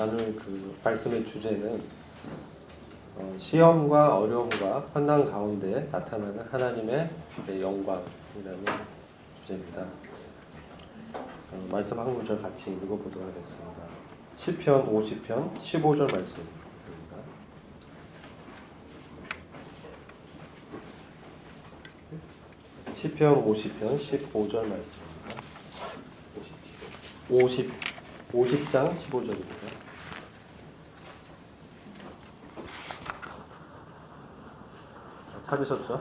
나눌 그 말씀의 주제는 시험과 어려움과 환난 가운데 나타나는 하나님의 영광이라는 주제입니다. 말씀 한 구절 같이 읽어보도록 하겠습니다. 시편 50편 15절 말씀입니다. 시편 50편 15절 말씀입니다. 50장 15절입니다. 찾으셨죠?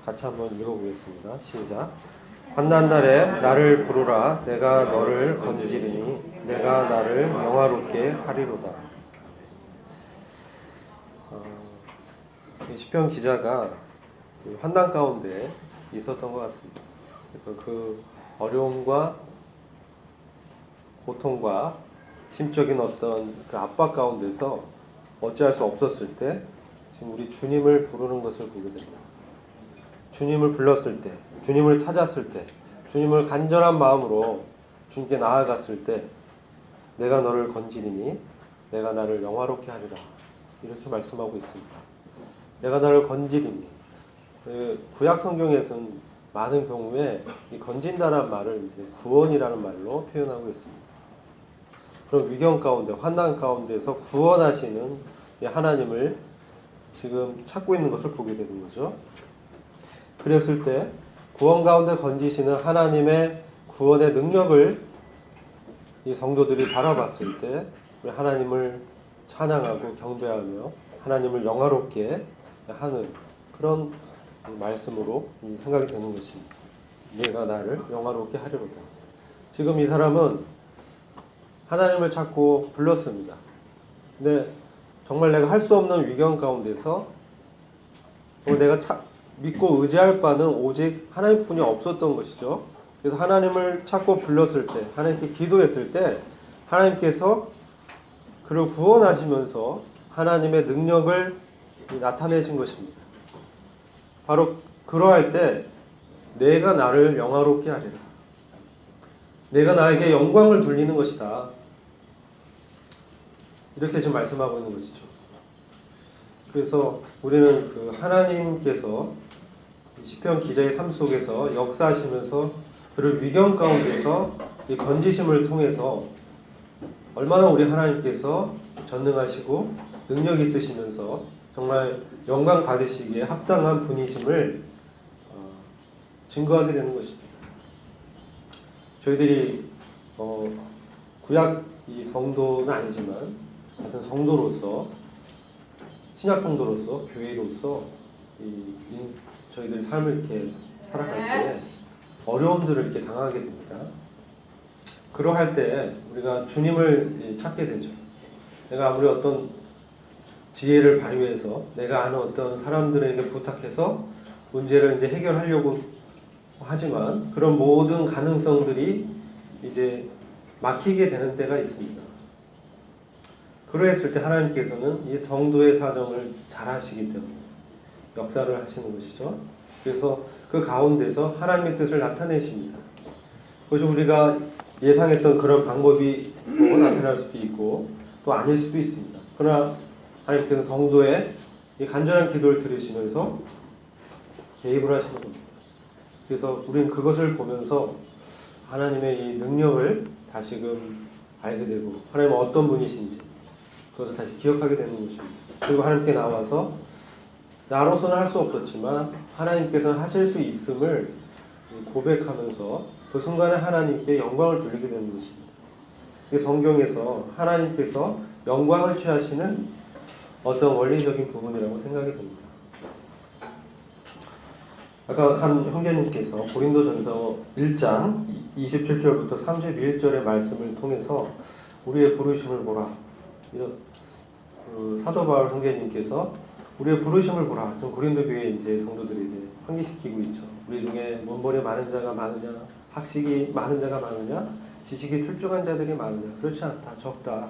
같이 한번 읽어보겠습니다. 시작. 환난 날에 나를 부르라. 내가 너를 건지리니 내가 나를 영화롭게 하리로다. 시편 기자가 환난 가운데 있었던 것 같습니다. 그래서 그 어려움과 고통과 심적인 어떤 그 압박 가운데서 어찌할 수 없었을 때 지금 우리 주님을 부르는 것을 보게 됩니다. 주님을 불렀을 때, 주님을 찾았을 때, 주님을 간절한 마음으로 주님께 나아갔을 때 내가 너를 건지리니 내가 나를 영화롭게 하리라. 이렇게 말씀하고 있습니다. 내가 나를 건지리니. 구약 성경에서는 많은 경우에 이 건진다라는 말을 이제 구원이라는 말로 표현하고 있습니다. 그런 위경 가운데, 환난 가운데서 구원하시는 이 하나님을 지금 찾고 있는 것을 보게 되는 거죠. 그랬을 때 구원 가운데 건지시는 하나님의 구원의 능력을 이 성도들이 바라봤을 때 우리 하나님을 찬양하고 경배하며 하나님을 영화롭게 하는 그런 말씀으로 생각이 되는 것입니다. 내가 나를 영화롭게 하리로다. 지금 이 사람은 하나님을 찾고 불렀습니다. 근데 정말 내가 할 수 없는 위경 가운데서 내가 믿고 의지할 바는 오직 하나님뿐이 없었던 것이죠. 그래서 하나님을 찾고 불렀을 때, 하나님께 기도했을 때 하나님께서 그를 구원하시면서 하나님의 능력을 나타내신 것입니다. 바로 그러할 때 내가 나를 영화롭게 하리라. 내가 나에게 영광을 돌리는 것이다. 이렇게 지금 말씀하고 있는 것이죠. 그래서 우리는 그 하나님께서 시편 기자의 삶 속에서 역사하시면서 그를 위경 가운데서 이 건지심을 통해서 얼마나 우리 하나님께서 전능하시고 능력 있으시면서 정말 영광 받으시기에 합당한 분이심을 증거하게 되는 것입니다. 저희들이 구약 이 성도는 아니지만 같은 성도로서 신약 성도로서 교회로서 저희들이 삶을 이렇게 살아갈 때 어려움들을 이렇게 당하게 됩니다. 그러할 때 우리가 주님을 찾게 되죠. 내가 아무리 어떤 지혜를 발휘해서 내가 아는 어떤 사람들에게 부탁해서 문제를 이제 해결하려고 하지만 그런 모든 가능성들이 이제 막히게 되는 때가 있습니다. 그러했을 때 하나님께서는 이 성도의 사정을 잘 하시기 때문에 역사를 하시는 것이죠. 그래서 그 가운데서 하나님의 뜻을 나타내십니다. 그것이 우리가 예상했던 그런 방법이 나타날 수도 있고 또 아닐 수도 있습니다. 그러나 하나님께서 성도의 이 간절한 기도를 들으시면서 개입을 하시는 겁니다. 그래서 우리는 그것을 보면서 하나님의 이 능력을 다시금 알게 되고 하나님은 어떤 분이신지 그것을 다시 기억하게 되는 것입니다. 그리고 하나님께 나와서 나로서는 할 수 없었지만 하나님께서는 하실 수 있음을 고백하면서 그 순간에 하나님께 영광을 돌리게 되는 것입니다. 성경에서 하나님께서 영광을 취하시는 어떤 원리적인 부분이라고 생각이 됩니다. 아까 한 형제님께서 고린도전서 1장 27절부터 31절의 말씀을 통해서 우리의 부르심을 보라. 사도 바울 형제님께서 우리의 부르심을 보라. 지금 고린도 교회 이제 성도들에게 환기시키고 있죠. 우리 중에 문벌이 많은 자가 많으냐, 학식이 많은 자가 많으냐, 지식이 출중한 자들이 많으냐. 그렇지 않다. 적다.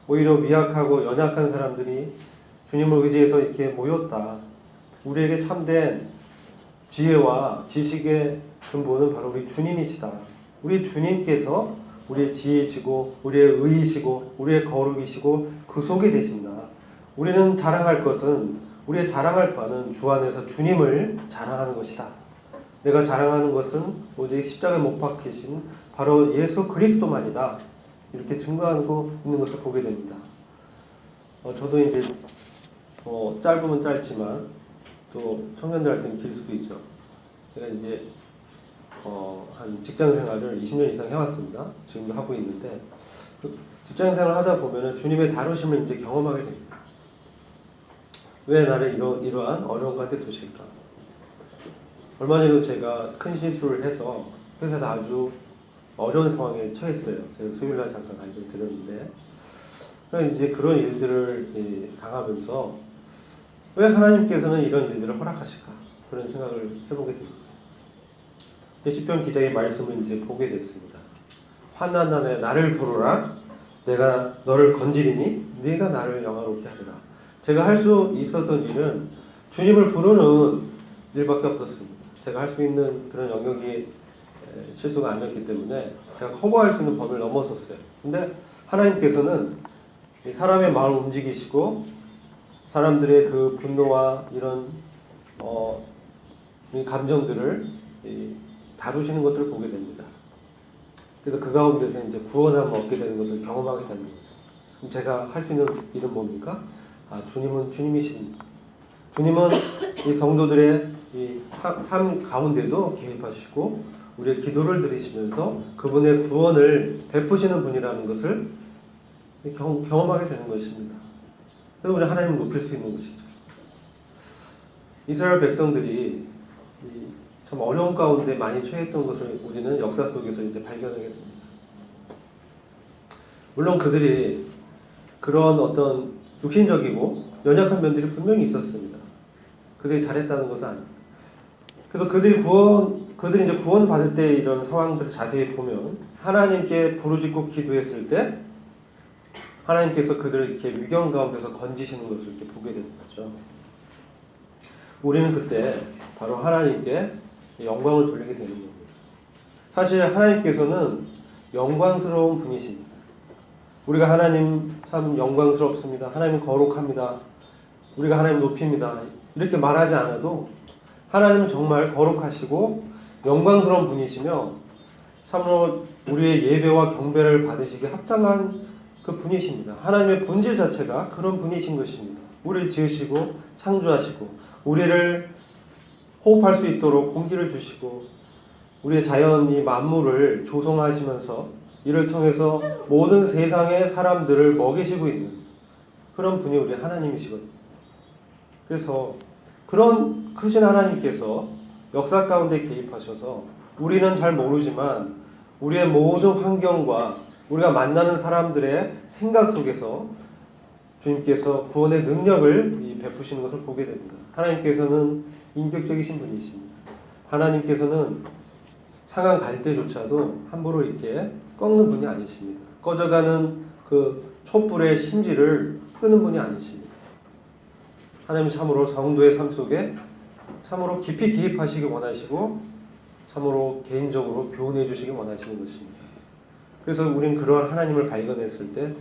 오히려 미약하고 연약한 사람들이 주님을 의지해서 이렇게 모였다. 우리에게 참된 지혜와 지식의 근본은 바로 우리 주님이시다. 우리 주님께서 우리의 지혜이시고 우리의 의이시고 우리의 거룩이시고 그 속에 계신다. 우리는 자랑할 것은 우리의 자랑할 바는 주 안에서 주님을 자랑하는 것이다. 내가 자랑하는 것은 오직 십자가에 못 박히신 바로 예수 그리스도만이다. 이렇게 증거하고 있는 것을 보게 됩니다. 저도 이제 짧으면 짧지만 또 청년들한테는 길 수도 있죠. 제가 이제 한 직장 생활을 20년 이상 해왔습니다. 지금도 하고 있는데 그 직장 생활을 하다 보면은 주님의 다루심을 이제 경험하게 됩니다. 왜 나를 이러한 어려운 가운데 두실까? 얼마 전에도 제가 큰 실수를 해서 회사에서 아주 어려운 상황에 처했어요. 제가 수요일날 잠깐 간증 드렸는데 이제 그런 일들을 당하면서 왜 하나님께서는 이런 일들을 허락하실까? 그런 생각을 해보게 됩니다. 시편 기자의 말씀을 이제 보게 됐습니다. 환난 날에 나를 부르라. 내가 너를 건지리니 네가 나를 영화롭게 하리라. 제가 할 수 있었던 일은 주님을 부르는 일밖에 없었습니다. 제가 할 수 있는 그런 영역이 실수가 아니었기 때문에 제가 커버할 수 있는 범위를 넘어섰어요. 근데 하나님께서는 사람의 마음을 움직이시고 사람들의 그 분노와 이런 이 감정들을 다루시는 것들을 보게 됩니다. 그래서 그 가운데서 이제 구원함을 얻게 되는 것을 경험하게 됩니다. 그럼 제가 할 수 있는 일은 뭡니까? 주님은 주님이십니다. 주님은 이 성도들의 이 삶 가운데도 개입하시고 우리의 기도를 들으시면서 그분의 구원을 베푸시는 분이라는 것을 경험하게 되는 것입니다. 그래서 우리 하나님을 높일 수 있는 것이죠. 이스라엘 백성들이 참 어려운 가운데 많이 처했던 것을 우리는 역사 속에서 이제 발견하게 됩니다. 물론 그들이 그런 어떤 육신적이고 연약한 면들이 분명히 있었습니다. 그들이 잘했다는 것은 아닙니다. 그래서 그들이 이제 구원 받을 때 이런 상황들을 자세히 보면 하나님께 부르짖고 기도했을 때 하나님께서 그들을 이렇게 위경 가운데서 건지시는 것을 이렇게 보게 되는 거죠. 우리는 그때 바로 하나님께 영광을 돌리게 되는 겁니다. 사실 하나님께서는 영광스러운 분이십니다. 우리가 하나님 참 영광스럽습니다. 하나님 거룩합니다. 우리가 하나님 높입니다. 이렇게 말하지 않아도 하나님은 정말 거룩하시고 영광스러운 분이시며 참으로 우리의 예배와 경배를 받으시기에 합당한 그 분이십니다. 하나님의 본질 자체가 그런 분이신 것입니다. 우리를 지으시고 창조하시고 우리를 호흡할 수 있도록 공기를 주시고 우리의 자연이 만물을 조성하시면서 이를 통해서 모든 세상의 사람들을 먹이시고 있는 그런 분이 우리 하나님이시거든요. 그래서 그런 크신 하나님께서 역사 가운데 개입하셔서 우리는 잘 모르지만 우리의 모든 환경과 우리가 만나는 사람들의 생각 속에서 주님께서 구원의 능력을 베푸시는 것을 보게 됩니다. 하나님께서는 인격적이신 분이십니다. 하나님께서는 상한 갈대조차도 함부로 이렇게 꺾는 분이 아니십니다. 꺼져가는 그 촛불의 심지를 끄는 분이 아니십니다. 하나님은 참으로 성도의 삶 속에 참으로 깊이 개입하시기 원하시고 참으로 개인적으로 교훈해 주시기 원하시는 것입니다. 그래서 우린 그러한 하나님을 발견했을 때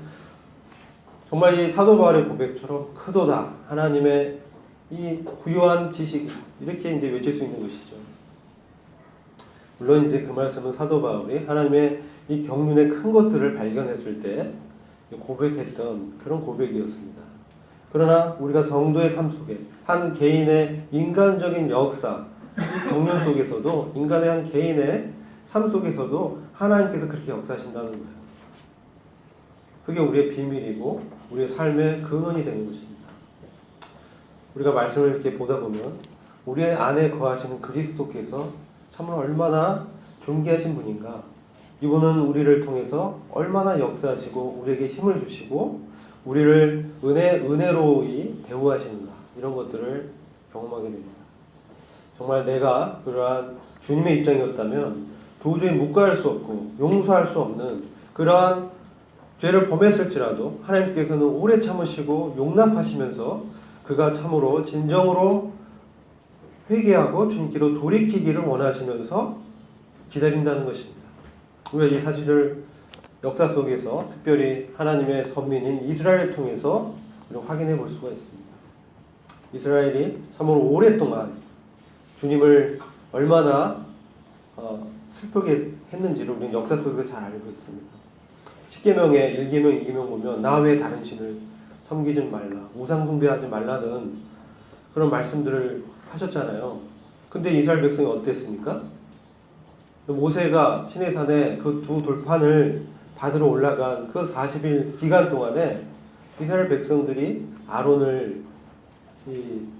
정말 이 사도 바울의 고백처럼 크도다 하나님의 이 부유한 지식이 이렇게 이제 외칠 수 있는 것이죠. 물론 이제 그 말씀은 사도 바울이 하나님의 이 경륜의 큰 것들을 발견했을 때 고백했던 그런 고백이었습니다. 그러나 우리가 성도의 삶 속에 한 개인의 인간적인 역사, 경륜 속에서도 인간의 한 개인의 삶 속에서도 하나님께서 그렇게 역사하신다는 거예요. 그게 우리의 비밀이고 우리의 삶의 근원이 되는 것입니다. 우리가 말씀을 이렇게 보다 보면 우리의 안에 거하시는 그리스도께서 참으로 얼마나 존귀하신 분인가, 이분은 우리를 통해서 얼마나 역사하시고 우리에게 힘을 주시고 우리를 은혜로이 대우하시는가, 이런 것들을 경험하게 됩니다. 정말 내가 그러한 주님의 입장이었다면 도저히 묵과할 수 없고 용서할 수 없는 그러한 죄를 범했을지라도 하나님께서는 오래 참으시고 용납하시면서 그가 참으로 진정으로 회개하고 주님께로 돌이키기를 원하시면서 기다린다는 것입니다. 우리가 이 사실을 역사 속에서 특별히 하나님의 선민인 이스라엘을 통해서 우리가 확인해 볼 수가 있습니다. 이스라엘이 참으로 오랫동안 주님을 얼마나 슬프게 했는지를 우리는 역사 속에서 잘 알고 있습니다. 10계명에 1계명, 2계명 보면 나 외에 다른 신을 섬기지 말라, 우상 숭배하지 말라는 그런 말씀들을 하셨잖아요. 근데 이스라엘 백성이 어땠습니까? 모세가 시내산에 그 두 돌판을 받으러 올라간 그 40일 기간 동안에 이스라엘 백성들이 아론을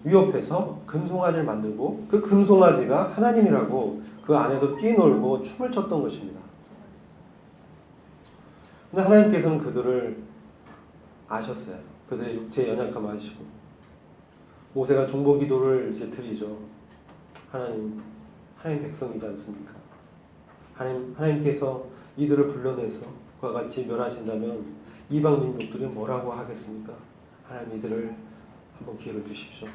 위협해서 금송아지를 만들고 그 금송아지가 하나님이라고 그 안에서 뛰놀고 춤을 췄던 것입니다. 근데 하나님께서는 그들을 아셨어요. 그들의 육체의 연약함을 아시고 모세가 중보기도를 이제 드리죠. 하나님 백성이지 않습니까? 하나님께서 이들을 불러내서 그와 같이 멸하신다면 이방 민족들이 뭐라고 하겠습니까? 하나님 이들을 한번 기회를 주십시오.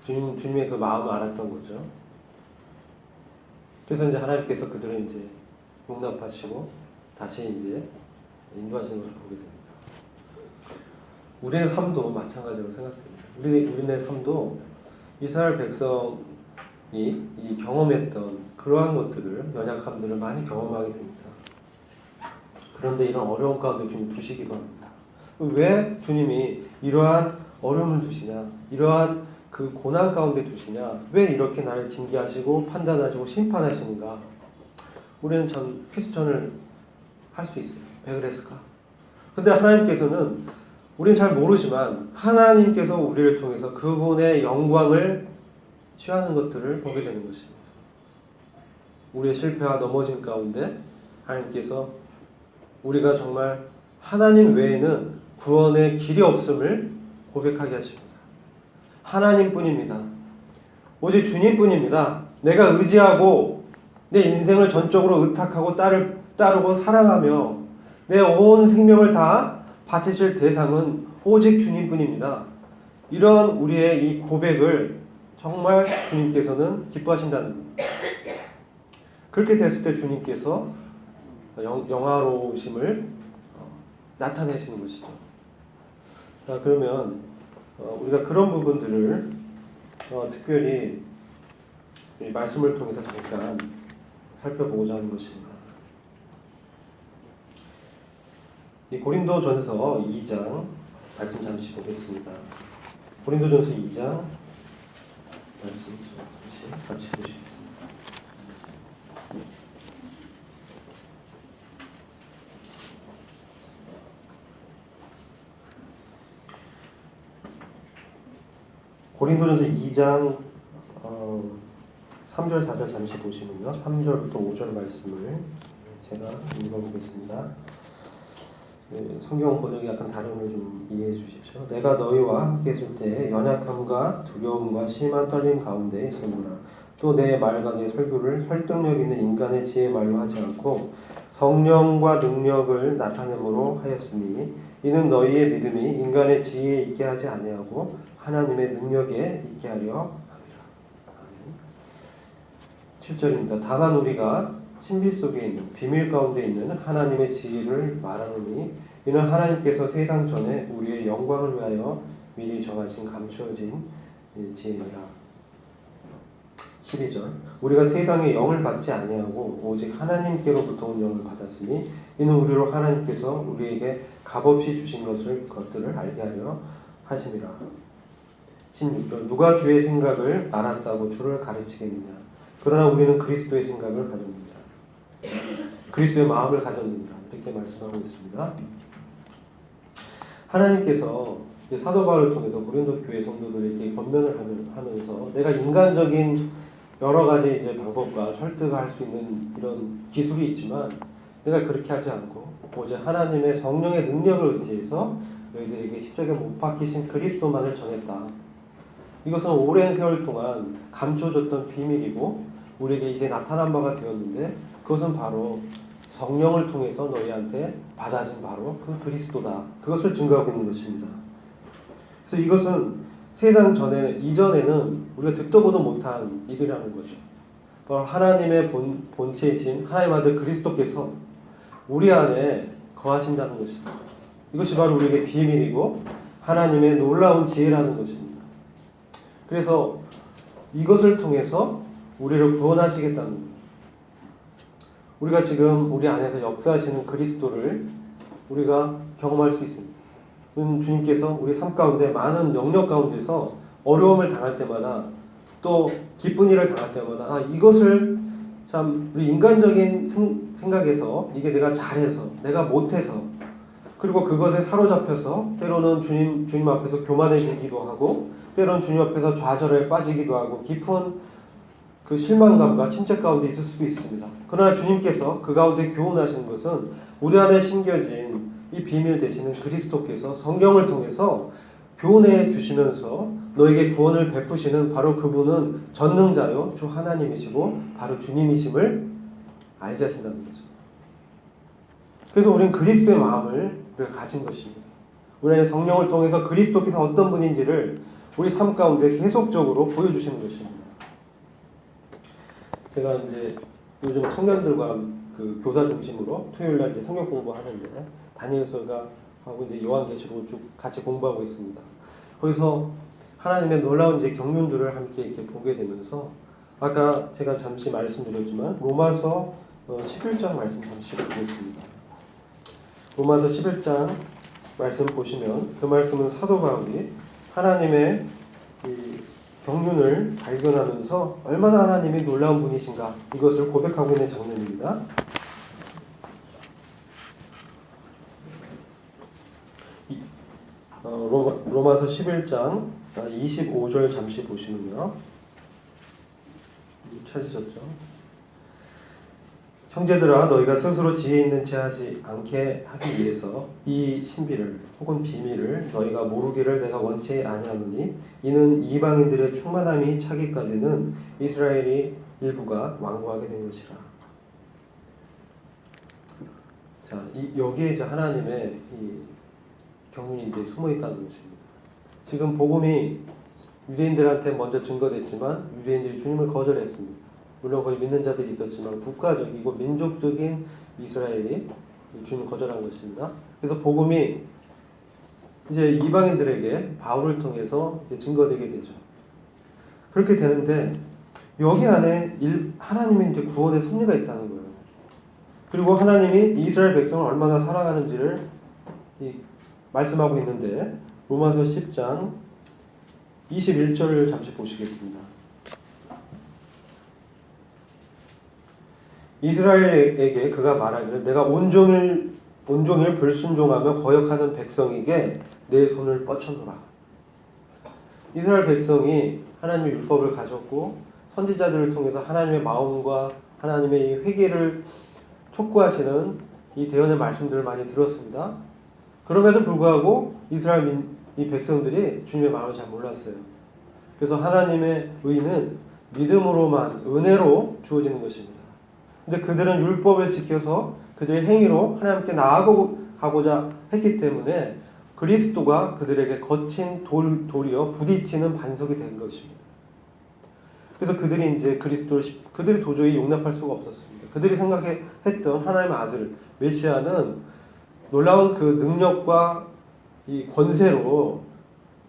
주님의 그 마음을 알았던 거죠. 그래서 이제 하나님께서 그들을 이제 용납하시고 다시 이제 인도하시는 것을 보게 됩니다. 우리의 삶도 마찬가지로 생각됩니다. 우리의 삶도 이스라엘 백성이 이 경험했던 그러한 것들을, 연약함들을 많이 경험하게 됩니다. 그런데 이런 어려움 가운데 주님 두시기도 합니다. 왜 주님이 이러한 어려움을 주시냐, 이러한 그 고난 가운데 두시냐, 왜 이렇게 나를 징계하시고 판단하시고 심판하시는가? 우리는 참 퀘스천을 할 수 있어요. 왜 그랬을까? 근데 하나님께서는 우리는 잘 모르지만 하나님께서 우리를 통해서 그분의 영광을 취하는 것들을 보게 되는 것입니다. 우리의 실패와 넘어짐 가운데 하나님께서 우리가 정말 하나님 외에는 구원의 길이 없음을 고백하게 하십니다. 하나님뿐입니다. 오직 주님뿐입니다. 내가 의지하고 내 인생을 전적으로 의탁하고 따르고 사랑하며 내 온 생명을 다 바치실 대상은 오직 주님뿐입니다. 이런 우리의 이 고백을 정말 주님께서는 기뻐하신다는 겁니다. 그렇게 됐을 때 주님께서 영화로우심을 나타내시는 것이죠. 자, 그러면 우리가 그런 부분들을 특별히 이 말씀을 통해서 잠깐 살펴보고자 하는 것입니다. 이 고린도전서 2장 말씀 잠시 보겠습니다. 고린도전서 2장 말씀 같이 보시겠습니다. 고린도전서 2장 3절 4절 잠시 보시면요. 3절부터 5절 말씀을 제가 읽어보겠습니다. 성경 번역이 약간 다름을 좀 이해해 주십시오. 내가 너희와 함께 있을 때 연약함과 두려움과 심한 떨림 가운데 있었노라. 또 내 말과 내 설교를 설득력 있는 인간의 지혜 말로 하지 않고 성령과 능력을 나타내므로 하였으니 이는 너희의 믿음이 인간의 지혜에 있게 하지 아니하고 하나님의 능력에 있게 하려 함이라. 7절입니다. 다만 우리가 신비 속에 있는 비밀 가운데 있는 하나님의 지혜를 말하노니 이는 하나님께서 세상 전에 우리의 영광을 위하여 미리 정하신 감추어진 지혜니라. 12절 우리가 세상의 영을 받지 아니하고 오직 하나님께로부터 온 영을 받았으니 이는 우리로 하나님께서 우리에게 값없이 주신 것들을 알게 하려 하심이라. 16절 누가 주의 생각을 알았다고 주를 가르치겠느냐. 그러나 우리는 그리스도의 생각을 가졌느니라. 그리스도의 마음을 가졌느니라. 이렇게 말씀하고 있습니다. 하나님께서 사도 바울을 통해서 고린도 교회 성도들에게 권면을 하면서 내가 인간적인 여러 가지 이제 방법과 설득할 수 있는 이런 기술이 있지만 내가 그렇게 하지 않고 오직 하나님의 성령의 능력을 의지해서 너희들에게 십자가에 못 박히신 그리스도만을 전했다. 이것은 오랜 세월 동안 감춰졌던 비밀이고 우리에게 이제 나타난 바가 되었는데 그것은 바로 성령을 통해서 너희한테 받아진 바로 그 그리스도다. 그것을 증거하고 있는 것입니다. 그래서 이것은 세상 이전에는 우리가 듣도 보도 못한 일이라는 거죠. 바로 하나님의 본체이신 하나님 아들 그리스도께서 우리 안에 거하신다는 것입니다. 이것이 바로 우리에게 비밀이고 하나님의 놀라운 지혜라는 것입니다. 그래서 이것을 통해서 우리를 구원하시겠다는 것. 우리가 지금 우리 안에서 역사하시는 그리스도를 우리가 경험할 수 있습니다. 주님께서 우리 삶 가운데 많은 영역 가운데서 어려움을 당할 때마다 또 기쁜 일을 당할 때마다 이것을 참 우리 인간적인 생각에서 이게 내가 잘해서 내가 못해서 그리고 그것에 사로잡혀서 때로는 주님 앞에서 교만해지기도 하고 때로는 주님 앞에서 좌절에 빠지기도 하고 깊은 그 실망감과 침체 가운데 있을 수도 있습니다. 그러나 주님께서 그 가운데 교훈하시는 것은 우리 안에 심겨진 이 비밀 되시는 그리스도께서 성경을 통해서 교훈해 주시면서 너에게 구원을 베푸시는 바로 그분은 전능자요 주 하나님이시고 바로 주님이심을 알게 하신다는 거죠. 그래서 우리는 그리스도의 마음을 우리가 가진 것입니다. 우리는 성령을 통해서 그리스도께서 어떤 분인지를 우리 삶 가운데 계속적으로 보여주시는 것입니다. 제가 이제 요즘 청년들과 그 교사 중심으로 토요일 날 이제 성경 공부하는데 다니엘서가 하고 이제 요한계시록을 쭉 같이 공부하고 있습니다. 거기서 하나님의 놀라운 이제 경륜들을 함께 이렇게 보게 되면서 아까 제가 잠시 말씀드렸지만 로마서 11장 말씀 잠시 보겠습니다. 로마서 11장 말씀 보시면 그 말씀은 사도 바울이 하나님의 이 경륜을 발견하면서 얼마나 하나님이 놀라운 분이신가 이것을 고백하고 있는 장면입니다. 로마서 11장 25절 잠시 보시면요. 찾으셨죠? 형제들아 너희가 스스로 지혜 있는 채 하지 않게 하기 위해서 이 신비를 혹은 비밀을 너희가 모르기를 내가 원치 아니하노니 이는 이방인들의 충만함이 차기까지는 이스라엘이 일부가 완고하게 된 것이라. 자, 여기에 이제 하나님의 이 경륜이 이제 숨어 있다는 것입니다. 지금 복음이 유대인들한테 먼저 증거됐지만 유대인들이 주님을 거절했습니다. 물론 거기 믿는 자들이 있었지만 국가적이고 민족적인 이스라엘이 주님을 거절한 것입니다. 그래서 복음이 이제 이방인들에게 바울을 통해서 이제 증거되게 되죠. 그렇게 되는데 여기 안에 하나님의 이제 구원의 섭리가 있다는 거예요. 그리고 하나님이 이스라엘 백성을 얼마나 사랑하는지를 말씀하고 있는데 로마서 10장 21절을 잠시 보시겠습니다. 이스라엘에게 그가 말하기를 내가 온종일 불순종하며 거역하는 백성에게 내 손을 뻗쳐놓으라. 이스라엘 백성이 하나님의 율법을 가졌고 선지자들을 통해서 하나님의 마음과 하나님의 이 회개를 촉구하시는 이 대언의 말씀들을 많이 들었습니다. 그럼에도 불구하고 이스라엘 이 백성들이 주님의 마음을 잘 몰랐어요. 그래서 하나님의 의는 믿음으로만 은혜로 주어지는 것입니다. 근데 그들은 율법을 지켜서 그들의 행위로 하나님께 나아가고자 했기 때문에 그리스도가 그들에게 거친 돌이어 부딪히는 반석이 된 것입니다. 그래서 그들이 이제 그들이 도저히 용납할 수가 없었습니다. 그들이 생각했던 하나님의 아들 메시아는 놀라운 그 능력과 이 권세로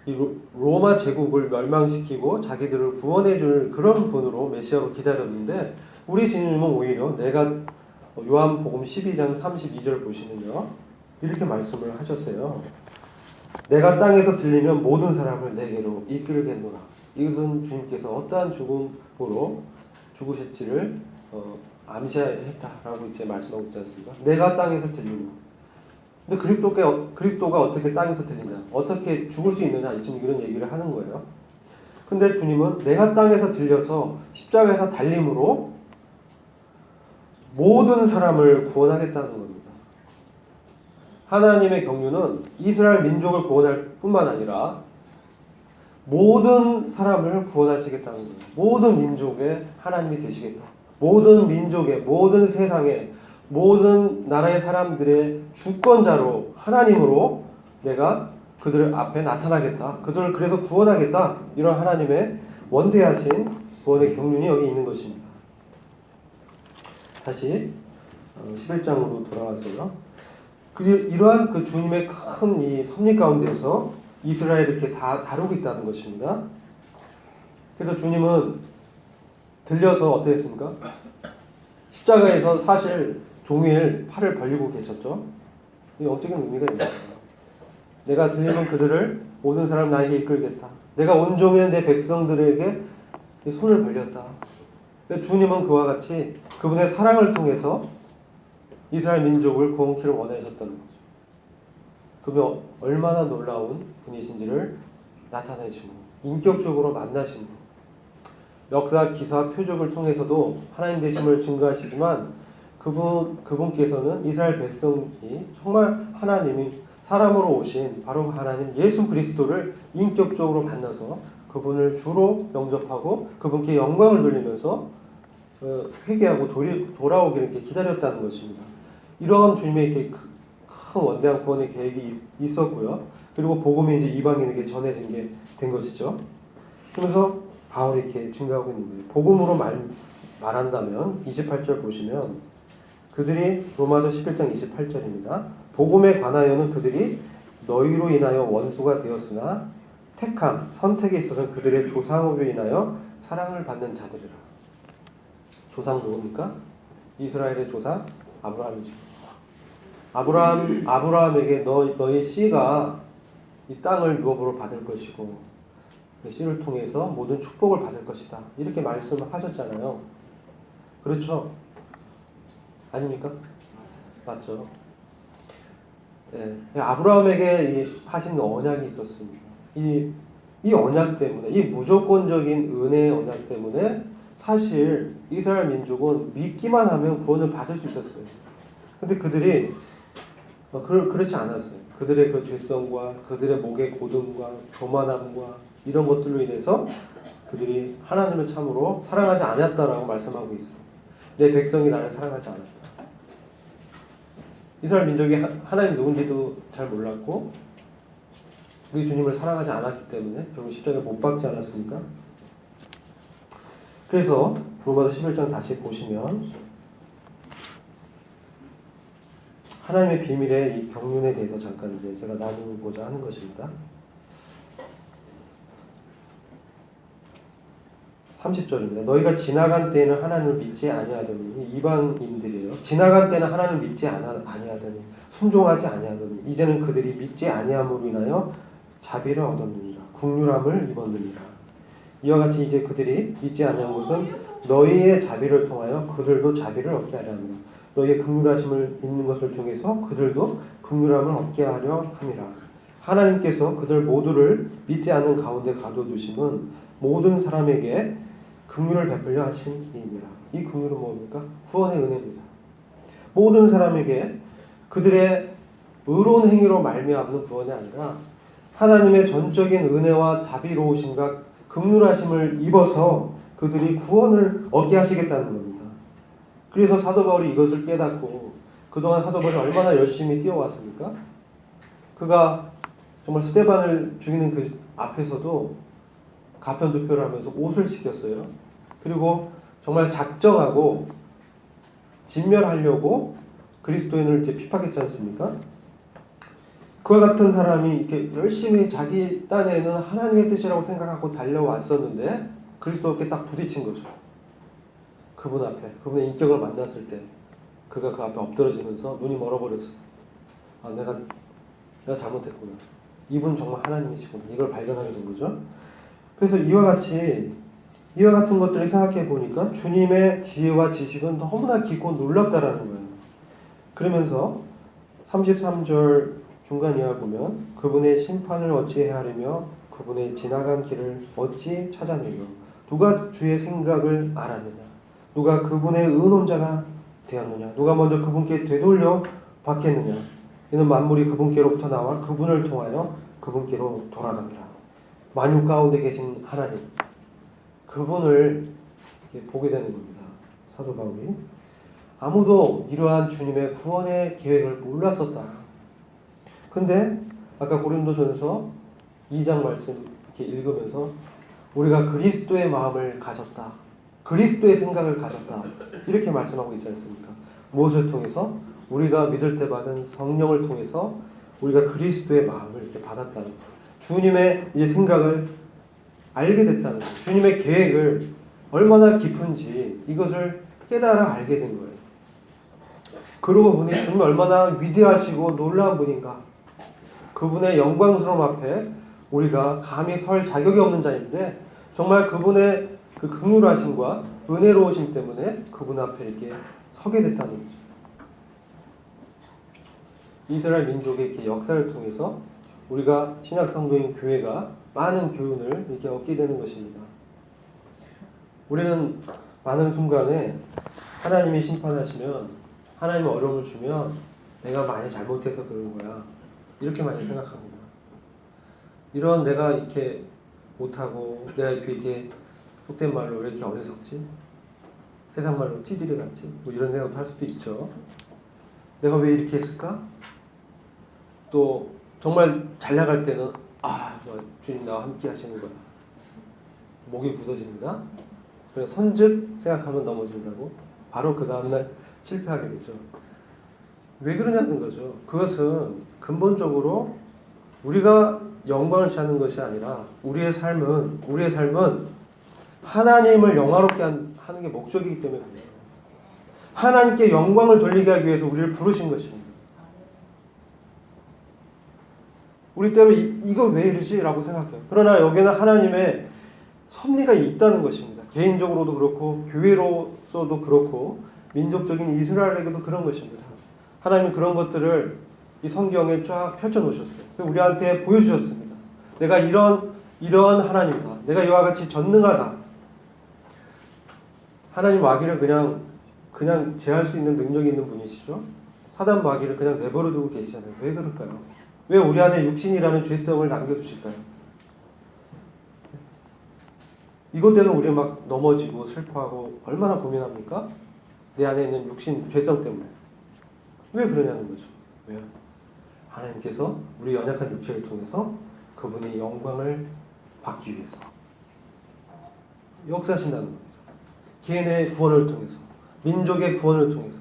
이 로마 제국을 멸망시키고 자기들을 구원해줄 그런 분으로 메시아로 기다렸는데 우리 주님은 오히려 내가 요한복음 12장 32절 보시면요 이렇게 말씀을 하셨어요. 내가 땅에서 들리면 모든 사람을 내게로 이끌겠노라. 이것은 주님께서 어떠한 죽음으로 죽으실지를 암시했다라고 이제 말씀하고 있지 않습니까? 내가 땅에서 들리면. 근데 그리스도가 어떻게 땅에서 들리냐? 어떻게 죽을 수 있느냐? 지금 이런 얘기를 하는 거예요. 근데 주님은 내가 땅에서 들려서 십자가에서 달림으로 모든 사람을 구원하겠다는 겁니다. 하나님의 경륜은 이스라엘 민족을 구원할 뿐만 아니라 모든 사람을 구원하시겠다는 거예요. 모든 민족의 하나님이 되시겠다. 모든 민족의, 모든 세상의, 모든 나라의 사람들의 주권자로 하나님으로 내가 그들 앞에 나타나겠다. 그들을 그래서 구원하겠다. 이런 하나님의 원대하신 구원의 경륜이 여기 있는 것입니다. 다시 11장으로 돌아왔어요. 이러한 그 주님의 큰 이 섭리 가운데서 이스라엘을 이렇게 다 다루고 있다는 것입니다. 그래서 주님은 들려서 어땠습니까? 십자가에서 사실 종일 팔을 벌리고 계셨죠. 이 영적인 의미가 있는 거예요. 내가 들리는 그들을 모든 사람 나에게 이끌겠다. 내가 온종일 내 백성들에게 손을 벌렸다. 주님은 그와 같이 그분의 사랑을 통해서 이스라엘 민족을 구원키를 원하셨다는 거죠. 그분이 얼마나 놀라운 분이신지를 나타내시고 인격적으로 만나시고 역사, 기사, 표적을 통해서도 하나님 되심을 증거하시지만 그분께서는 이스라엘 백성이 정말 하나님이 사람으로 오신 바로 하나님 예수 그리스도를 인격적으로 만나서 그분을 주로 영접하고 그분께 영광을 돌리면서 회개하고 돌아오기를 이렇게 기다렸다는 것입니다. 이러한 주님의 이렇게 큰 원대한 구원의 계획이 있었고요. 그리고 복음이 이제 이방인에게 전해진 게 된 것이죠. 그래서 바울이 이렇게 증거하고 있는 거예요. 복음으로 말한다면 28절 보시면 그들이 로마서 11장 28절입니다. 복음에 관하여는 그들이 너희로 인하여 원수가 되었으나 택함, 선택에 있어서는 그들의 조상으로 인하여 사랑을 받는 자들이라. 조상 누굽니까? 이스라엘의 조상 아브라함이죠. 아브라함에게 너의 씨가 이 땅을 유업으로 받을 것이고 그 씨를 통해서 모든 축복을 받을 것이다. 이렇게 말씀하셨잖아요. 그렇죠? 아닙니까? 맞죠? 네. 아브라함에게 하신 언약이 있었습니다. 이 언약 때문에, 이 무조건적인 은혜의 언약 때문에 사실 이스라엘 민족은 믿기만 하면 구원을 받을 수 있었어요. 근데 그들이 그렇지 않았어요. 그들의 그 죄성과 그들의 목의 고등과 교만함과 이런 것들로 인해서 그들이 하나님을 참으로 사랑하지 않았다라고 말씀하고 있어요. 내 백성이 나를 사랑하지 않았다. 이스라엘 민족이 하나님 누군지도 잘 몰랐고 우리 주님을 사랑하지 않았기 때문에 결국 십자가에 못 박지 않았습니까? 그래서 로마서 11장 다시 보시면 하나님의 비밀의 이 경륜에 대해서 잠깐 이제 제가 나누고자 하는 것입니다. 30절입니다. 너희가 지나간 때에는 하나님을 믿지 아니하더니 이방인들이에요. 지나간 때는 하나님을 믿지 아니하더니 순종하지 아니하더니 이제는 그들이 믿지 아니함으로 인하여 자비를 얻었느니라. 긍휼함을 입었느니라. 이와 같이 이제 그들이 믿지 아니한 것은 너희의 자비를 통하여 그들도 자비를 얻게 하려 합니다. 너희의 긍휼하심을 입는 것을 통해서 그들도 긍휼함을 얻게 하려 함이라. 하나님께서 그들 모두를 믿지 않는 가운데 가둬두심은 모든 사람에게 긍휼을 베풀려 하신 이입니다. 이 긍휼은 뭡니까? 구원의 은혜입니다. 모든 사람에게 그들의 의로운 행위로 말미암는 구원이 아니라 하나님의 전적인 은혜와 자비로우심과 긍휼하심을 입어서 그들이 구원을 얻게 하시겠다는 겁니다. 그래서 사도 바울이 이것을 깨닫고 그동안 사도 바울이 얼마나 열심히 뛰어왔습니까? 그가 정말 스데반을 죽이는 그 앞에서도 가편투표를 하면서 옷을 시켰어요. 그리고 정말 작정하고 진멸하려고 그리스도인을 이제 핍박했지 않습니까? 그와 같은 사람이 이렇게 열심히 자기 딴에는 하나님의 뜻이라고 생각하고 달려왔었는데 그리스도께 딱 부딪힌 거죠. 그분 앞에, 그분의 인격을 만났을 때 그가 그 앞에 엎드러지면서 눈이 멀어버렸어요. 아, 내가 잘못했구나. 이분 정말 하나님이시구나. 이걸 발견하게 된 거죠. 그래서 이와 같은 것들을 생각해 보니까 주님의 지혜와 지식은 너무나 깊고 놀랍다라는 거예요. 그러면서 33절 중간 이하 보면 그분의 심판을 어찌 헤아리며 그분의 지나간 길을 어찌 찾아내며 누가 주의 생각을 알았느냐? 누가 그분의 의논자가 되었느냐? 누가 먼저 그분께 되돌려 받겠느냐? 이는 만물이 그분께로부터 나와 그분을 통하여 그분께로 돌아갑니다. 만유 가운데 계신 하나님, 그분을 보게 되는 겁니다. 사도 바울이 아무도 이러한 주님의 구원의 계획을 몰랐었다. 근데 아까 고린도전서 2장 말씀 이렇게 읽으면서 우리가 그리스도의 마음을 가졌다. 그리스도의 생각을 가졌다. 이렇게 말씀하고 있지 않습니까? 무엇을 통해서? 우리가 믿을 때 받은 성령을 통해서 우리가 그리스도의 마음을 이렇게 받았다는 거예요. 주님의 이제 생각을 알게 됐다는 거예요. 주님의 계획을 얼마나 깊은지 이것을 깨달아 알게 된 거예요. 그러고 보니 주님 얼마나 위대하시고 놀라운 분인가. 그분의 영광스러움 앞에 우리가 감히 설 자격이 없는 자인데 정말 그분의 그 긍휼하심과 은혜로우심 때문에 그분 앞에 이렇게 서게 됐다는 거죠. 이스라엘 민족의 이렇게 역사를 통해서 우리가 신약 성도인 교회가 많은 교훈을 이렇게 얻게 되는 것입니다. 우리는 많은 순간에 하나님이 심판하시면, 하나님이 어려움을 주면 내가 많이 잘못해서 그러는 거야, 이렇게 많이 생각합니다. 이런 내가 이렇게 못하고 내가 이렇게 속된 말로 왜 이렇게 어리석지? 세상 말로 찌질이 같지? 뭐 이런 생각도 할 수도 있죠. 내가 왜 이렇게 했을까? 또 정말 잘 나갈 때는 주님 나와 함께 하시는 거야. 목이 굳어집니다. 그래서 선즉 생각하면 넘어진다고 바로 그 다음날 실패하게 되죠. 왜 그러냐는 거죠. 그것은 근본적으로 우리가 영광을 취하는 것이 아니라 우리의 삶은 하나님을 영화롭게 하는 게 목적이기 때문에 그래요. 하나님께 영광을 돌리게 하기 위해서 우리를 부르신 것입니다. 우리 때로 이거 왜 이러지? 라고 생각해요. 그러나 여기는 하나님의 섭리가 있다는 것입니다. 개인적으로도 그렇고 교회로서도 그렇고 민족적인 이스라엘에게도 그런 것입니다. 하나님은 그런 것들을 이 성경에 쫙 펼쳐놓으셨어요. 우리한테 보여주셨습니다. 내가 이런 하나님이다. 내가 이와 같이 전능하다. 하나님 마귀를 그냥 제할 수 있는 능력이 있는 분이시죠. 사단 마귀를 그냥 내버려 두고 계시잖아요. 왜 그럴까요? 왜 우리 안에 육신이라는 죄성을 남겨두실까요? 이것 때문에 우리 막 넘어지고 슬퍼하고 얼마나 고민합니까? 내 안에 있는 육신 죄성 때문에. 왜 그러냐는 거죠. 왜요? 하나님께서 우리 연약한 육체를 통해서 그분의 영광을 받기 위해서 역사하신다는 겁니다. 개인의 구원을 통해서, 민족의 구원을 통해서,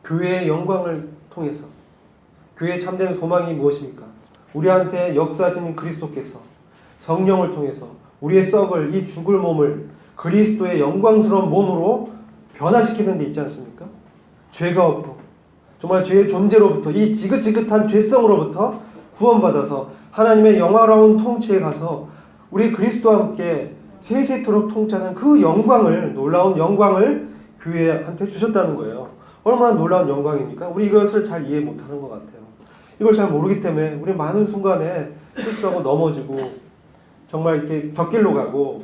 교회의 영광을 통해서. 교회의 참된 소망이 무엇입니까? 우리한테 역사하시는 그리스도께서 성령을 통해서 우리의 썩을, 이 죽을 몸을 그리스도의 영광스러운 몸으로 변화시키는 데 있지 않습니까? 죄가 없고 정말 죄의 존재로부터, 이 지긋지긋한 죄성으로부터 구원받아서 하나님의 영화로운 통치에 가서 우리 그리스도와 함께 세세토록 통치하는 그 영광을, 놀라운 영광을 교회한테 주셨다는 거예요. 얼마나 놀라운 영광입니까? 우리 이것을 잘 이해 못하는 것 같아요. 이걸 잘 모르기 때문에 우리 많은 순간에 실수하고 넘어지고 정말 이렇게 곁길로 가고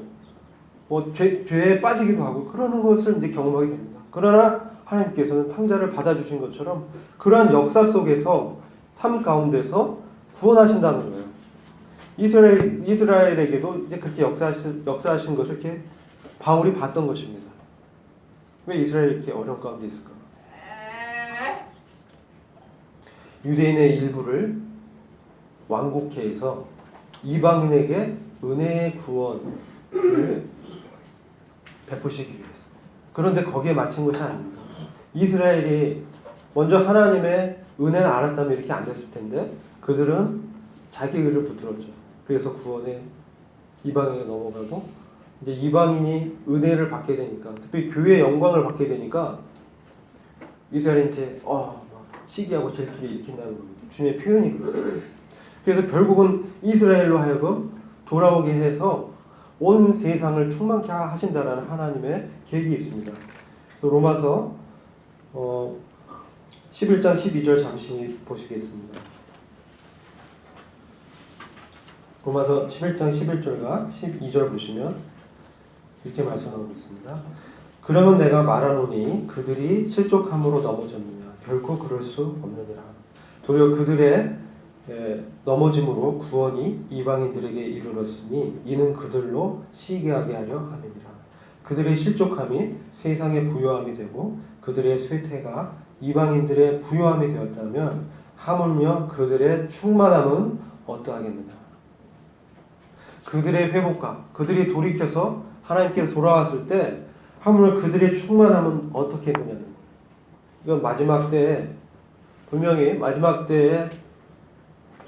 뭐 죄에 빠지기도 하고 그러는 것을 이제 경험하게 됩니다. 그러나 하나님께서는 탕자를 받아주신 것처럼 그러한 역사 속에서, 삶 가운데서 구원하신다는 거예요. 이스라엘에게도 이제 그렇게 역사하신 것을 이렇게 바울이 봤던 것입니다. 왜 이스라엘이 이렇게 어려운 가운데 있을까? 유대인의 일부를 완곡케 해서 이방인에게 은혜의 구원을 베푸시기 위해서. 그런데 거기에 마친 것이 아닙니다. 이스라엘이 먼저 하나님의 은혜를 알았다면 이렇게 안 됐을 텐데 그들은 자기 의를 붙들었죠. 그래서 구원에 이방인에 넘어가고 이제 이방인이 은혜를 받게 되니까, 특히 교회의 영광을 받게 되니까 이스라엘이 이제 시기하고 질투를 일으킨다는 겁니다. 주님의 표현이 그렇습니다. 그래서 결국은 이스라엘로 하여금 돌아오게 해서 온 세상을 충만케 하신다라는 하나님의 계획이 있습니다. 그래서 로마서 11장 12절 잠시 보시겠습니다. 로마서 11장 11절과 12절 보시면 이렇게 말씀하고 있습니다. 그러면 내가 말하노니 그들이 실족함으로 넘어졌느냐? 결코 그럴 수 없느니라. 도리어 그들의 넘어짐으로 구원이 이방인들에게 이르렀으니 이는 그들로 시기하게 하려 함이니라. 그들의 실족함이 세상의 부요함이 되고 그들의 쇠퇴가 이방인들의 부요함이 되었다면 하물며 그들의 충만함은 어떠하겠느냐. 그들의 회복과 그들이 돌이켜서 하나님께로 돌아왔을 때 화물 그들의 충만함은 어떻게 했느냐는 거예요. 이건 마지막 때에 분명히 마지막 때에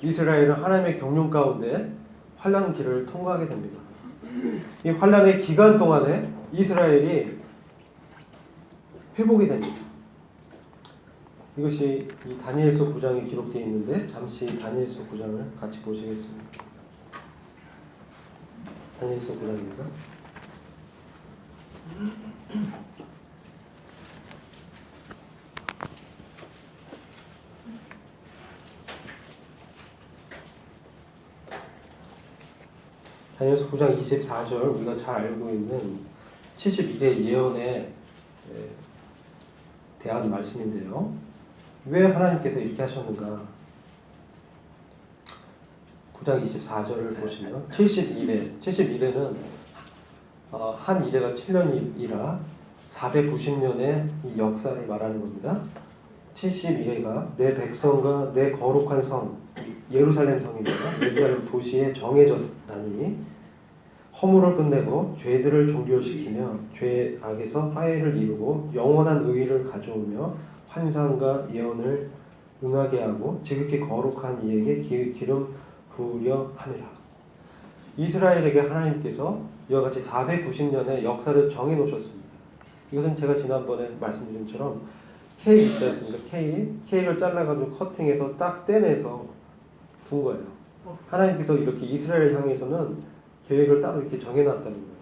이스라엘은 하나님의 경륜 가운데 환난 길을 통과하게 됩니다. 이 환난의 기간 동안에 이스라엘이 회복이 됩니다. 이것이 이 다니엘서 9장에 기록되어 있는데 잠시 다니엘서 9장을 같이 보시겠습니다. 다니엘서 9장입니다. 다니엘서 9장 24절 우리가 잘 알고 있는 71의 예언에 대한 말씀인데요. 왜 하나님께서 이렇게 하셨는가? 9장 24절을 보시면 71회는 한 이래가 7년이라 490년의 이 역사를 말하는 겁니다. 71회가 내 백성과 내 거룩한 성 예루살렘 성입니다. 예루살렘 도시에 정해졌다니 허물을 끝내고 죄들을 종결시키며 죄 악에서 화해를 이루고 영원한 의의를 가져오며 환상과 예언을 응하게 하고 지극히 거룩한 이에게 기름 부으려 함이라. 이스라엘에게 하나님께서 이와 같이 490년의 역사를 정해놓으셨습니다. 이것은 제가 지난번에 말씀드린 것처럼 K 있지 않습니까? K를 잘라가지고 커팅해서 딱 떼내서 둔 거예요. 하나님께서 이렇게 이스라엘 향해서는 계획을 따로 이렇게 정해놨다는 거예요.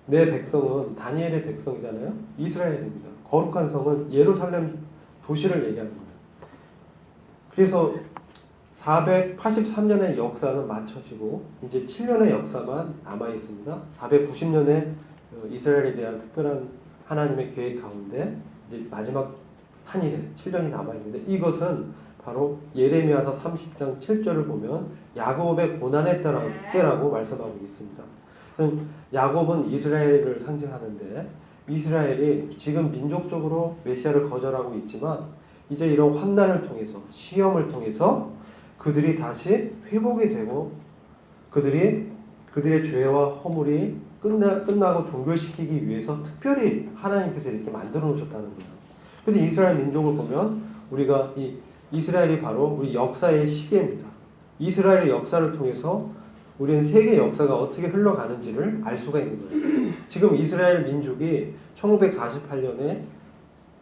내 백성은 다니엘의 백성이잖아요. 이스라엘입니다. 거룩한 성은 예루살렘 도시를 얘기하는 거예요. 그래서 483년의 역사는 마쳐지고 이제 7년의 역사만 남아 있습니다. 490년의 이스라엘에 대한 특별한 하나님의 계획 가운데 이제 마지막 한 일에 7년이 남아 있는데 이것은 바로 예레미야서 30장 7절을 보면 야곱의 고난의 때라고 말씀하고 있습니다. 야곱은 이스라엘을 상징하는데 이스라엘이 지금 민족적으로 메시아를 거절하고 있지만 이제 이런 환난을 통해서 시험을 통해서 그들이 다시 회복이 되고 그들의 죄와 허물이 끝나고 종결시키기 위해서 특별히 하나님께서 이렇게 만들어 놓으셨다는 거예요. 그래서 이스라엘 민족을 보면 우리가 이 이스라엘이 바로 우리 역사의 시계입니다. 이스라엘의 역사를 통해서 우리는 세계 역사가 어떻게 흘러가는지를 알 수가 있는 거예요. 지금 이스라엘 민족이 1948년에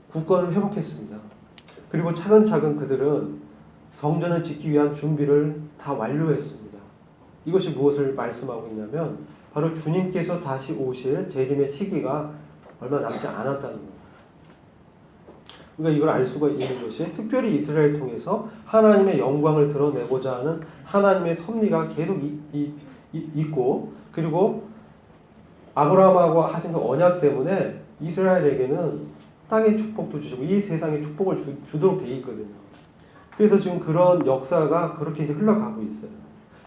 국권을 회복했습니다. 그리고 차근차근 그들은 성전을 짓기 위한 준비를 다 완료했습니다. 이것이 무엇을 말씀하고 있냐면 바로 주님께서 다시 오실 재림의 시기가 얼마 남지 않았다는 거예요. 우리가 이걸 알 수가 있는 것이 특별히 이스라엘을 통해서 하나님의 영광을 드러내고자 하는 하나님의 섭리가 계속 있고 그리고 아브라함하고 하신 그 언약 때문에 이스라엘에게는 땅의 축복도 주시고 이 세상의 축복을 주도록 되어 있거든요. 그래서 지금 그런 역사가 그렇게 이제 흘러가고 있어요.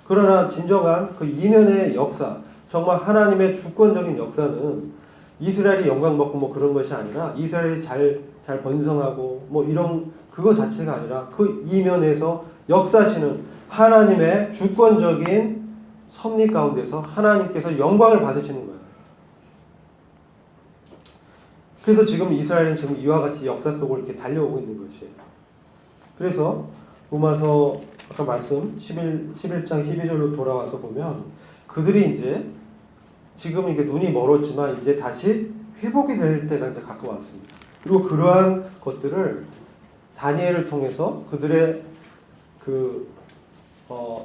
그러나 진정한 그 이면의 역사, 정말 하나님의 주권적인 역사는 이스라엘이 영광 받고 뭐 그런 것이 아니라 이스라엘이 잘 번성하고 뭐 이런 그거 자체가 아니라 그 이면에서 역사시는 하나님의 주권적인 섭리 가운데서 하나님께서 영광을 받으시는 거예요. 그래서 지금 이스라엘은 지금 이와 같이 역사 속을 이렇게 달려오고 있는 것이에요. 그래서 로마서 아까 말씀 11장 12절로 돌아와서 보면 그들이 이제 지금 이게 눈이 멀었지만 이제 다시 회복이 될 때가 이제 가까웠습니다. 그리고 그러한 것들을 다니엘을 통해서 그들의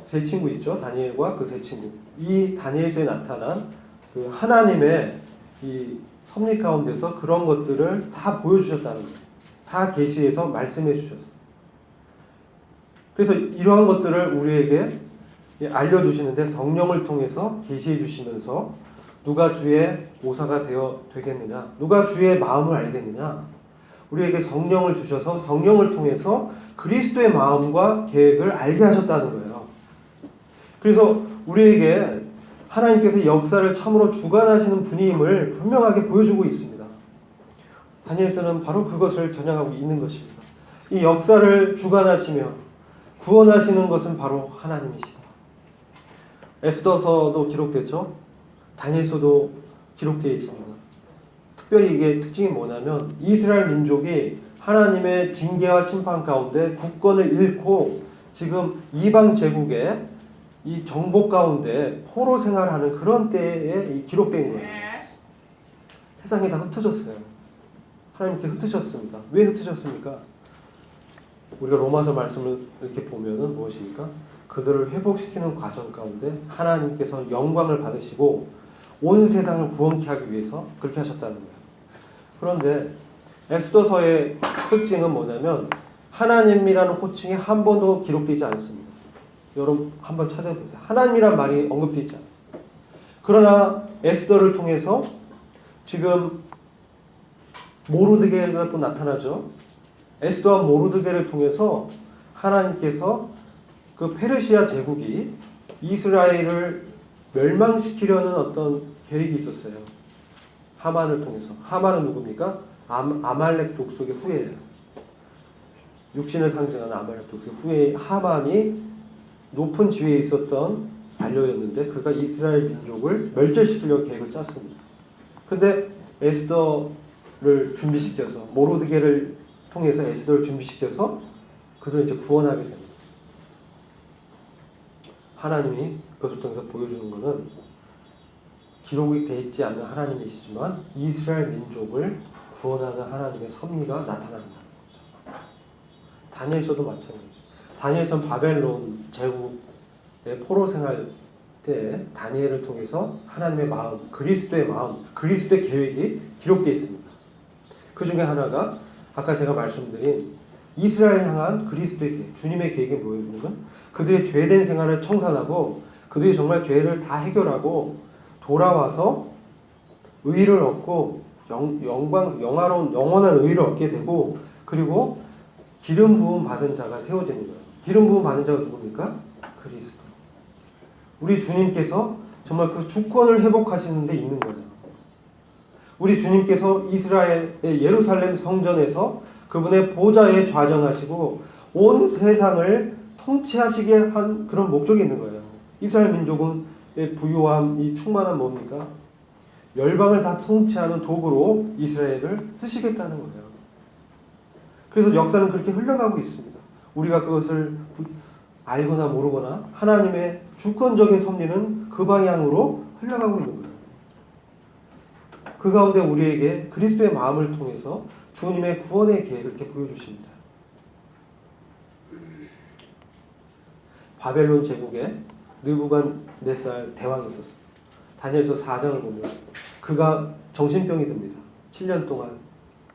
세 친구 있죠. 다니엘과 그 세 친구. 이 다니엘서에 나타난 그 하나님의 이 섭리 가운데서 그런 것들을 다 보여주셨다는 거예요. 다 계시해서 말씀해 주셨어요. 그래서 이러한 것들을 우리에게 알려주시는데 성령을 통해서 계시해 주시면서 누가 주의 모사가 되겠느냐? 누가 주의 마음을 알겠느냐? 우리에게 성령을 주셔서 성령을 통해서 그리스도의 마음과 계획을 알게 하셨다는 거예요. 그래서 우리에게 하나님께서 역사를 참으로 주관하시는 분임을 분명하게 보여주고 있습니다. 다니엘서는 바로 그것을 겨냥하고 있는 것입니다. 이 역사를 주관하시며 구원하시는 것은 바로 하나님이시다. 에스더서도 기록됐죠. 다니엘서도 기록되어 있습니다. 특별히 이게 특징이 뭐냐면 이스라엘 민족이 하나님의 징계와 심판 가운데 국권을 잃고 지금 이방 제국의 이 정복 가운데 포로 생활하는 그런 때에 기록된 거예요. 세상이 다 흩어졌어요. 하나님께 흩으셨습니다. 왜 흩으셨습니까? 우리가 로마서 말씀을 이렇게 보면은 무엇입니까? 그들을 회복시키는 과정 가운데 하나님께서 영광을 받으시고 온 세상을 구원케 하기 위해서 그렇게 하셨다는 거예요. 그런데 에스더서의 특징은 뭐냐면 하나님이라는 호칭이 한 번도 기록되지 않습니다. 여러분 한번 찾아보세요. 하나님이란 말이 언급되어 있지 않아요. 그러나 에스더를 통해서 지금 모르드게가 또 나타나죠. 에스더와 모르드게를 통해서 하나님께서 그 페르시아 제국이 이스라엘을 멸망시키려는 어떤 계획이 있었어요. 하만을 통해서. 하만은 누굽니까? 아말렉 족속의 후예예요. 육신을 상징하는 아말렉 족속의 후예 하만이 높은 지위에 있었던 관료였는데 그가 이스라엘 민족을 멸절시키려고 계획을 짰습니다. 근데 에스더를 준비시켜서 모르드게를 통해서 에스더를 준비시켜서 그들을 이제 구원하게 됩니다. 하나님이 그것을 통해서 보여주는 것은 기록이 되어 있지 않는 하나님이시지만 이스라엘 민족을 구원하는 하나님의 섭리가 나타난다는 거죠. 다니엘서도 마찬가지죠. 다니엘서는 바벨론 제국의 포로 생활 때 다니엘을 통해서 하나님의 마음, 그리스도의 마음, 그리스도의 계획이 기록되어 있습니다. 그 중에 하나가 아까 제가 말씀드린 이스라엘 향한 그리스도의 계획, 주님의 계획이 뭐였냐면 그들의 죄된 생활을 청산하고 그들이 정말 죄를 다 해결하고 돌아와서 의를 얻고 영화로운 영원한 의를 얻게 되고 그리고 기름 부음 받은 자가 세워지는 거예요. 기름 부음 받은 자가 누굽니까? 그리스도. 우리 주님께서 정말 그 주권을 회복하시는 데 있는 거예요. 우리 주님께서 이스라엘의 예루살렘 성전에서 그분의 보좌에 좌정하시고 온 세상을 통치하시게 한 그런 목적이 있는 거예요. 이스라엘 민족은 부유함, 이 충만한 뭡니까? 열방을 다 통치하는 도구로 이스라엘을 쓰시겠다는 거예요. 그래서 역사는 그렇게 흘러가고 있습니다. 우리가 그것을 알거나 모르거나 하나님의 주권적인 섭리는 그 방향으로 흘러가고 있는 거예요. 그 가운데 우리에게 그리스도의 마음을 통해서 주님의 구원의 계획을 이렇게 보여주십니다. 바벨론 제국에 느부갓네살 대왕이 있었어요. 다니엘서 4장을 보면 그가 정신병이 듭니다. 7년 동안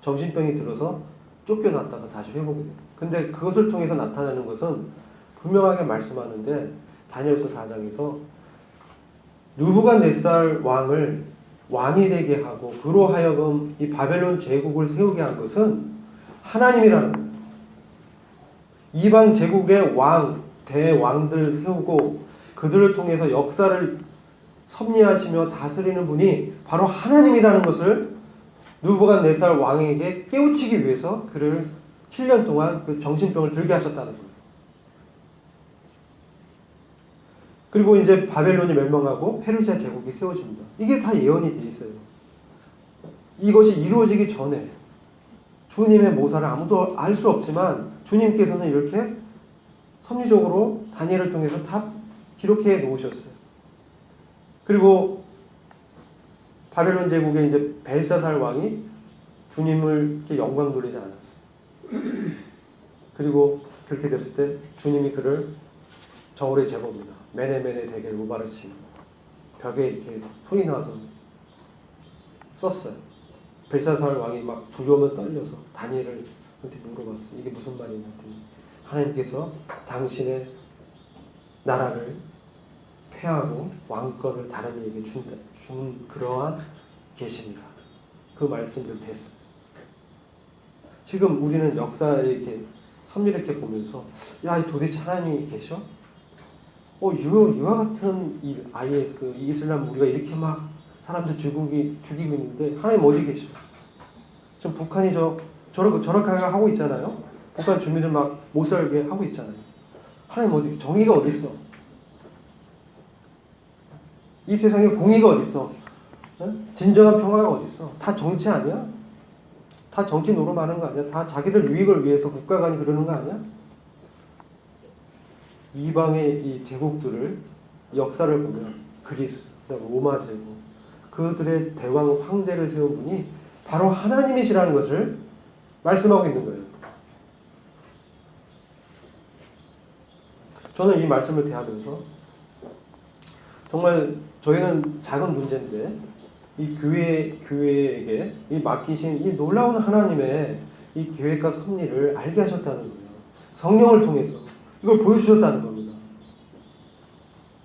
정신병이 들어서 쫓겨났다가 다시 회복이 돼요. 근데 그것을 통해서 나타나는 것은 분명하게 말씀하는데 다니엘서 4장에서 느부갓네살 왕을 왕이 되게 하고 그로 하여금 이 바벨론 제국을 세우게 한 것은 하나님이라는 거예요. 이방 제국의 왕, 대왕들 세우고 그들을 통해서 역사를 섭리하시며 다스리는 분이 바로 하나님이라는 것을 느부갓네살 왕에게 깨우치기 위해서 그를 7년 동안 그 정신병을 들게 하셨다는 거예요. 그리고 이제 바벨론이 멸망하고 페르시아 제국이 세워집니다. 이게 다 예언이 돼 있어요. 이것이 이루어지기 전에 주님의 모사를 아무도 알 수 없지만 주님께서는 이렇게 섭리적으로 다니엘을 통해서 다 기록해 놓으셨어요. 그리고 바벨론 제국의 이제 벨사살 왕이 주님을 이렇게 영광 돌리지 않았어요. 그리고 그렇게 됐을 때 주님이 그를 저울에 재봅니다. 메네메네 대겔 우바르신 벽에 이렇게 손이 나와서 썼어요. 벨사살 왕이 막 두려움에 떨려서 다니엘을 물어봤어요. 이게 무슨 말이냐 했더니 하나님께서 당신의 나라를 폐하고 왕권을 다른 이에게 준 그러한 계십니다. 그 말씀들 됐어요. 지금 우리는 역사에 이렇게 섭리를 이렇게 보면서 야, 도대체 하나님이 계셔? 이와 같은 일, IS, 이슬람 우리가 이렇게 막 사람들 죽이고 있는데 하나님 어디 계셔? 지금 북한이 저렇게 하고 있잖아요. 북한 주민들 막 못 살게 하고 있잖아요. 하나님 어디, 정의가 어디 있어? 이 세상에 공의가 어디 있어? 진정한 평화가 어디 있어? 다 정치 아니야? 다 정치 노름하는 거 아니야? 다 자기들 유익을 위해서 국가 간이 그러는 거 아니야? 이방의 이 제국들을 역사를 보면 그리스, 로마 제국, 그들의 대왕 황제를 세운 분이 바로 하나님이시라는 것을 말씀하고 있는 거예요. 저는 이 말씀을 대하면서 정말 저희는 작은 문제인데 이 교회에게 이 맡기신 이 놀라운 하나님의 이 계획과 섭리를 알게 하셨다는 거예요. 성령을 통해서 이걸 보여주셨다는 겁니다.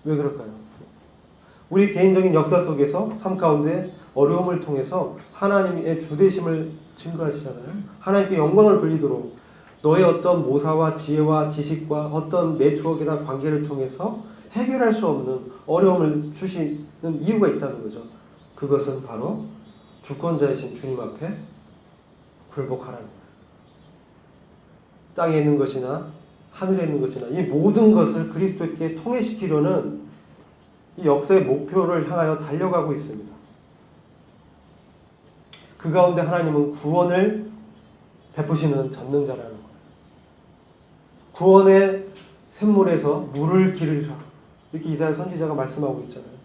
왜 그럴까요? 우리 개인적인 역사 속에서 삶 가운데 어려움을 통해서 하나님의 주되심을 증거하시잖아요. 하나님께 영광을 돌리도록 너의 어떤 모사와 지혜와 지식과 어떤 네트워크나 관계를 통해서 해결할 수 없는 어려움을 주시는 이유가 있다는 거죠. 그것은 바로 주권자이신 주님 앞에 굴복하라는 거예요. 땅에 있는 것이나 하늘에 있는 것이나 이 모든 것을 그리스도께 통일시키려는 이 역사의 목표를 향하여 달려가고 있습니다. 그 가운데 하나님은 구원을 베푸시는 전능자라는 거예요. 구원의 샘물에서 물을 기르리라. 이렇게 이사야 선지자가 말씀하고 있잖아요.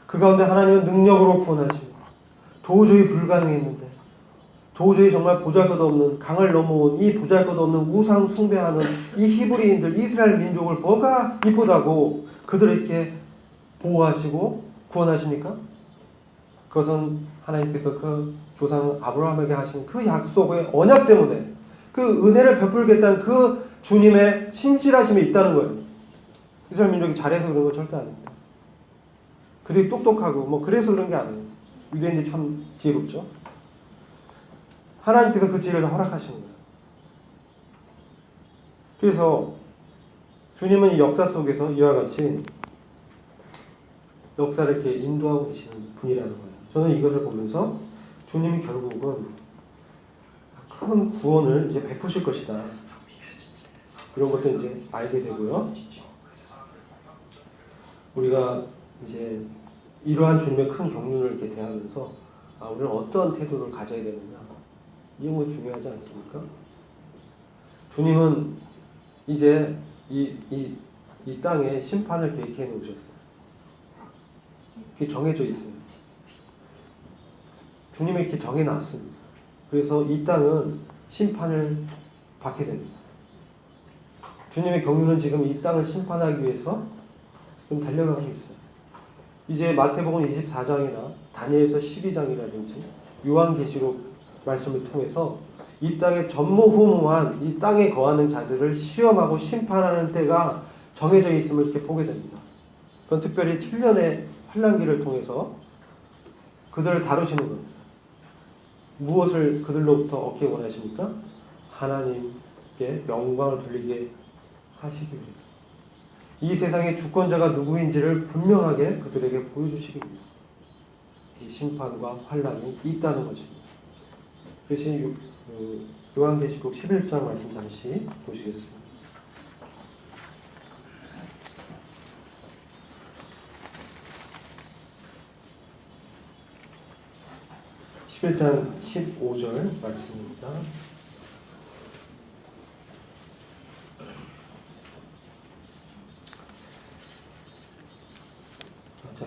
그 가운데 하나님은 능력으로 구원하시고 도저히 불가능했는데 도저히 정말 보잘것없는 강을 넘어온 이 보잘것없는 우상 숭배하는 이 히브리인들 이스라엘 민족을 뭐가 이쁘다고 그들을 이렇게 보호하시고 구원하십니까? 그것은 하나님께서 그 조상 아브라함에게 하신 그 약속의 언약 때문에 그 은혜를 베풀겠다는 그 주님의 신실하심이 있다는 거예요. 이스라엘 민족이 잘해서 그런 거 절대 아닙니다. 그들이 똑똑하고 뭐 그래서 그런 게 아니에요. 유대인들이 참 지혜롭죠. 하나님께서 그 지혜를 허락하시는 거예요. 그래서 주님은 이 역사 속에서 이와 같이 역사를 이렇게 인도하고 계시는 분이라는 거예요. 저는 이것을 보면서 주님이 결국은 큰 구원을 이제 베푸실 것이다. 이런 것도 이제 알게 되고요. 우리가 이제 이러한 주님의 큰 경륜을 이렇게 대하면서 우리는 어떠한 태도를 가져야 되느냐. 이런 거 중요하지 않습니까? 주님은 이제 이 땅에 심판을 계획해 놓으셨어요. 그게 정해져 있어요. 주님이 이렇게 정해놨습니다. 그래서 이 땅은 심판을 받게 됩니다. 주님의 경륜은 지금 이 땅을 심판하기 위해서 지금 달려가고 있어요. 이제 마태복음 24장이나 다니엘서 12장이라든지 요한계시록 말씀을 통해서 이 땅에 전무후무한 이 땅에 거하는 자들을 시험하고 심판하는 때가 정해져 있음을 이렇게 보게 됩니다. 그건 특별히 7년의 환란기를 통해서 그들을 다루시는 겁니다. 무엇을 그들로부터 얻기 원하십니까? 하나님께 영광을 돌리게 하시기 위해서. 이 세상의 주권자가 누구인지를 분명하게 그들에게 보여주시기 위해서. 이 심판과 환란이 있다는 것입니다. 그래서 요한계시록 11장 말씀 잠시 보시겠습니다. 11장 15절 말씀입니다. 자,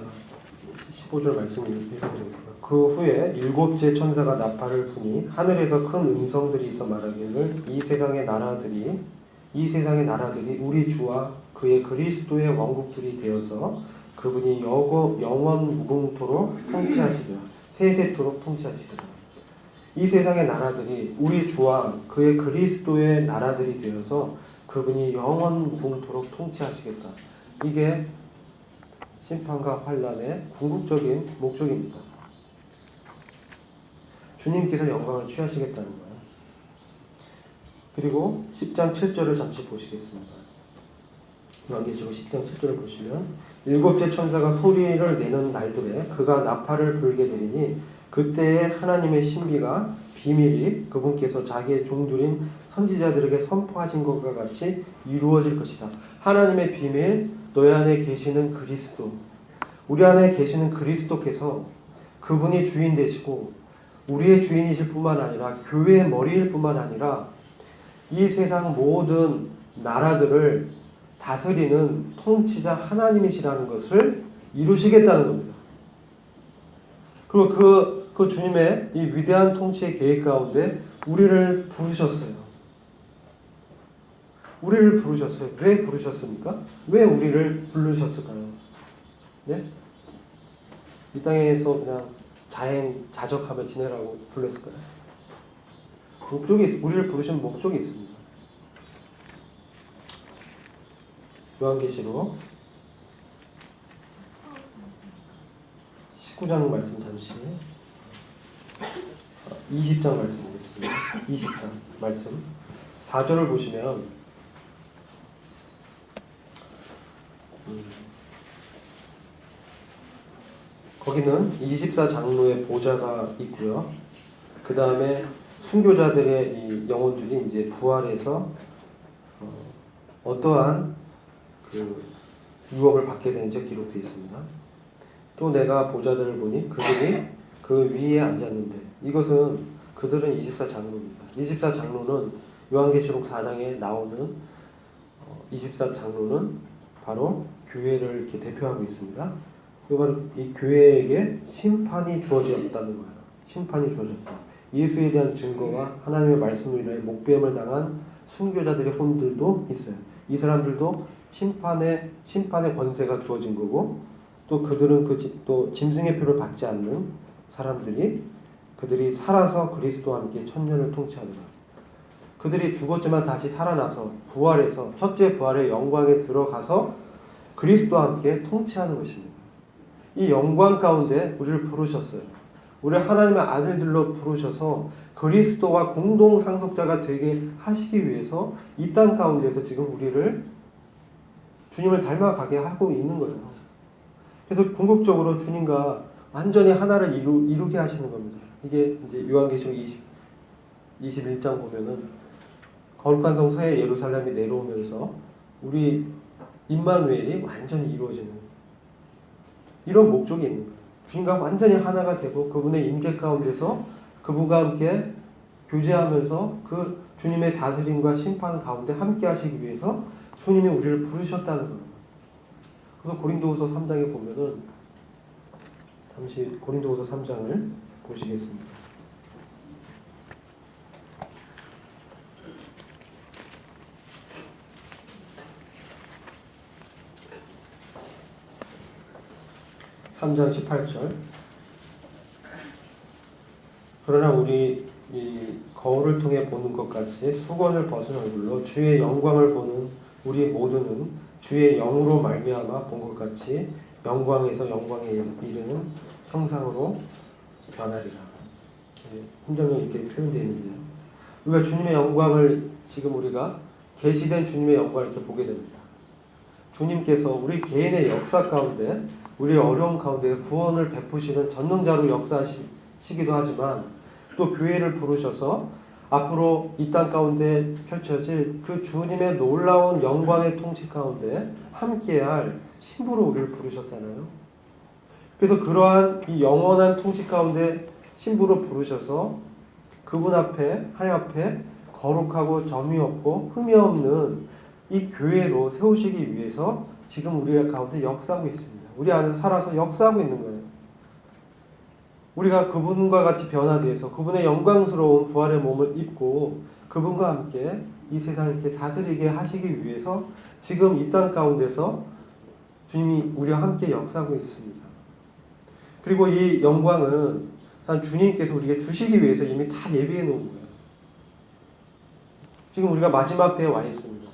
15절 말씀을 읽어드리겠습니다. 그 후에 일곱째 천사가 나팔을 부니 하늘에서 큰 음성들이 있어 말하기를 이 세상의 나라들이 우리 주와 그의 그리스도의 왕국들이 되어서 그분이 영원 무궁토록 통치하시리라. 세세토록 통치하시리라. 이 세상의 나라들이 우리 주와 그의 그리스도의 나라들이 되어서 그분이 영원 무궁토록 통치하시겠다. 이게 심판과 환란의 궁극적인 목적입니다. 주님께서 영광을 취하시겠다는 거예요. 그리고 10장 7절을 잠시 보시겠습니다. 요한계시록 10장 7절을 보시면 일곱째 천사가 소리를 내는 날들에 그가 나팔을 불게 되리니 그때에 하나님의 신비가 비밀이 그분께서 자기의 종들인 선지자들에게 선포하신 것과 같이 이루어질 것이다. 하나님의 비밀, 너희 안에 계시는 그리스도, 우리 안에 계시는 그리스도께서 그분이 주인 되시고 우리의 주인이실 뿐만 아니라 교회의 머리일 뿐만 아니라 이 세상 모든 나라들을 다스리는 통치자 하나님이시라는 것을 이루시겠다는 겁니다. 그리고 그 주님의 이 위대한 통치의 계획 가운데 우리를 부르셨어요. 우리를 부르셨어요. 왜 부르셨습니까? 왜 우리를 부르셨을까요? 네? 이 땅에서 그냥 자적하며 지내라고 불렀을까요? 우리를 부르신 목적이 있습니다. 요한계시록 19장 말씀 잠시 20장 말씀 보겠습니다. 20장 말씀 4절을 보시면 거기는 24장로의 보좌가 있고요. 그 다음에 순교자들의 이 영혼들이 이제 부활해서 어떠한 그 유업을 받게 되는지 기록되어 있습니다. 또 내가 보좌들을 보니 그들이 그 위에 앉았는데 이것은 그들은 24장로입니다. 24장로는 요한계시록 4장에 나오는 24장로는 바로 교회를 이렇게 대표하고 있습니다. 바로 이 교회에게 심판이 주어졌다는 거예요. 심판이 주어졌다. 예수에 대한 증거와 하나님의 말씀으로 인하여 목배임을 당한 순교자들의 혼들도 있어요. 이 사람들도 심판의 권세가 주어진 거고 또 그들은 또 짐승의 표를 받지 않는 사람들이 그들이 살아서 그리스도와 함께 천년을 통치하더라. 그들이 죽었지만 다시 살아나서 부활해서 첫째 부활의 영광에 들어가서 그리스도와 함께 통치하는 것입니다. 이 영광 가운데 우리를 부르셨어요. 우리를 하나님의 아들들로 부르셔서 그리스도와 공동 상속자가 되게 하시기 위해서 이 땅 가운데서 지금 우리를 주님을 닮아가게 하고 있는 거예요. 그래서 궁극적으로 주님과 완전히 하나를 이루게 하시는 겁니다. 이게 이제 요한계시록 21장 보면은 거룩한 성 새 예루살렘이 내려오면서 우리 임마누엘이 완전히 이루어지는 이런 목적이 있는 거예요. 주님과 완전히 하나가 되고 그분의 임재 가운데서 그분과 함께 교제하면서 그 주님의 다스림과 심판 가운데 함께 하시기 위해서 주님이 우리를 부르셨다는 겁니다. 그래서 고린도후서 3장에 보면은 잠시 고린도후서 3장을 보시겠습니다. (3장 18절) 그러나 우리 이 거울을 통해 보는 것 같이 수건을 벗은 얼굴로 주의 영광을 보는 우리 모두는 주의 영으로 말미암아 본 것 같이 영광에서 영광에 이르는 형상으로 변하리라. 훈장은 이렇게 표현되어 있는데요. 우리가 주님의 영광을 지금 우리가 계시된 주님의 영광을 이렇게 보게 됩니다. 주님께서 우리 개인의 역사 가운데 우리의 어려움 가운데 구원을 베푸시는 전능자로 역사하시기도 하지만 또 교회를 부르셔서 앞으로 이 땅 가운데 펼쳐질 그 주님의 놀라운 영광의 통치 가운데 함께할 신부로 우리를 부르셨잖아요. 그래서 그러한 이 영원한 통치 가운데 신부로 부르셔서 그분 앞에 하나님 앞에 거룩하고 점이 없고 흠이 없는 이 교회로 세우시기 위해서 지금 우리 가운데 역사하고 있습니다. 우리 안에서 살아서 역사하고 있는 거예요. 우리가 그분과 같이 변화되어서 그분의 영광스러운 부활의 몸을 입고 그분과 함께 이 세상을 이렇게 다스리게 하시기 위해서 지금 이 땅 가운데서 주님이 우리와 함께 역사하고 있습니다. 그리고 이 영광은 주님께서 우리에게 주시기 위해서 이미 다 예비해 놓은 거예요. 지금 우리가 마지막 때에 와 있습니다.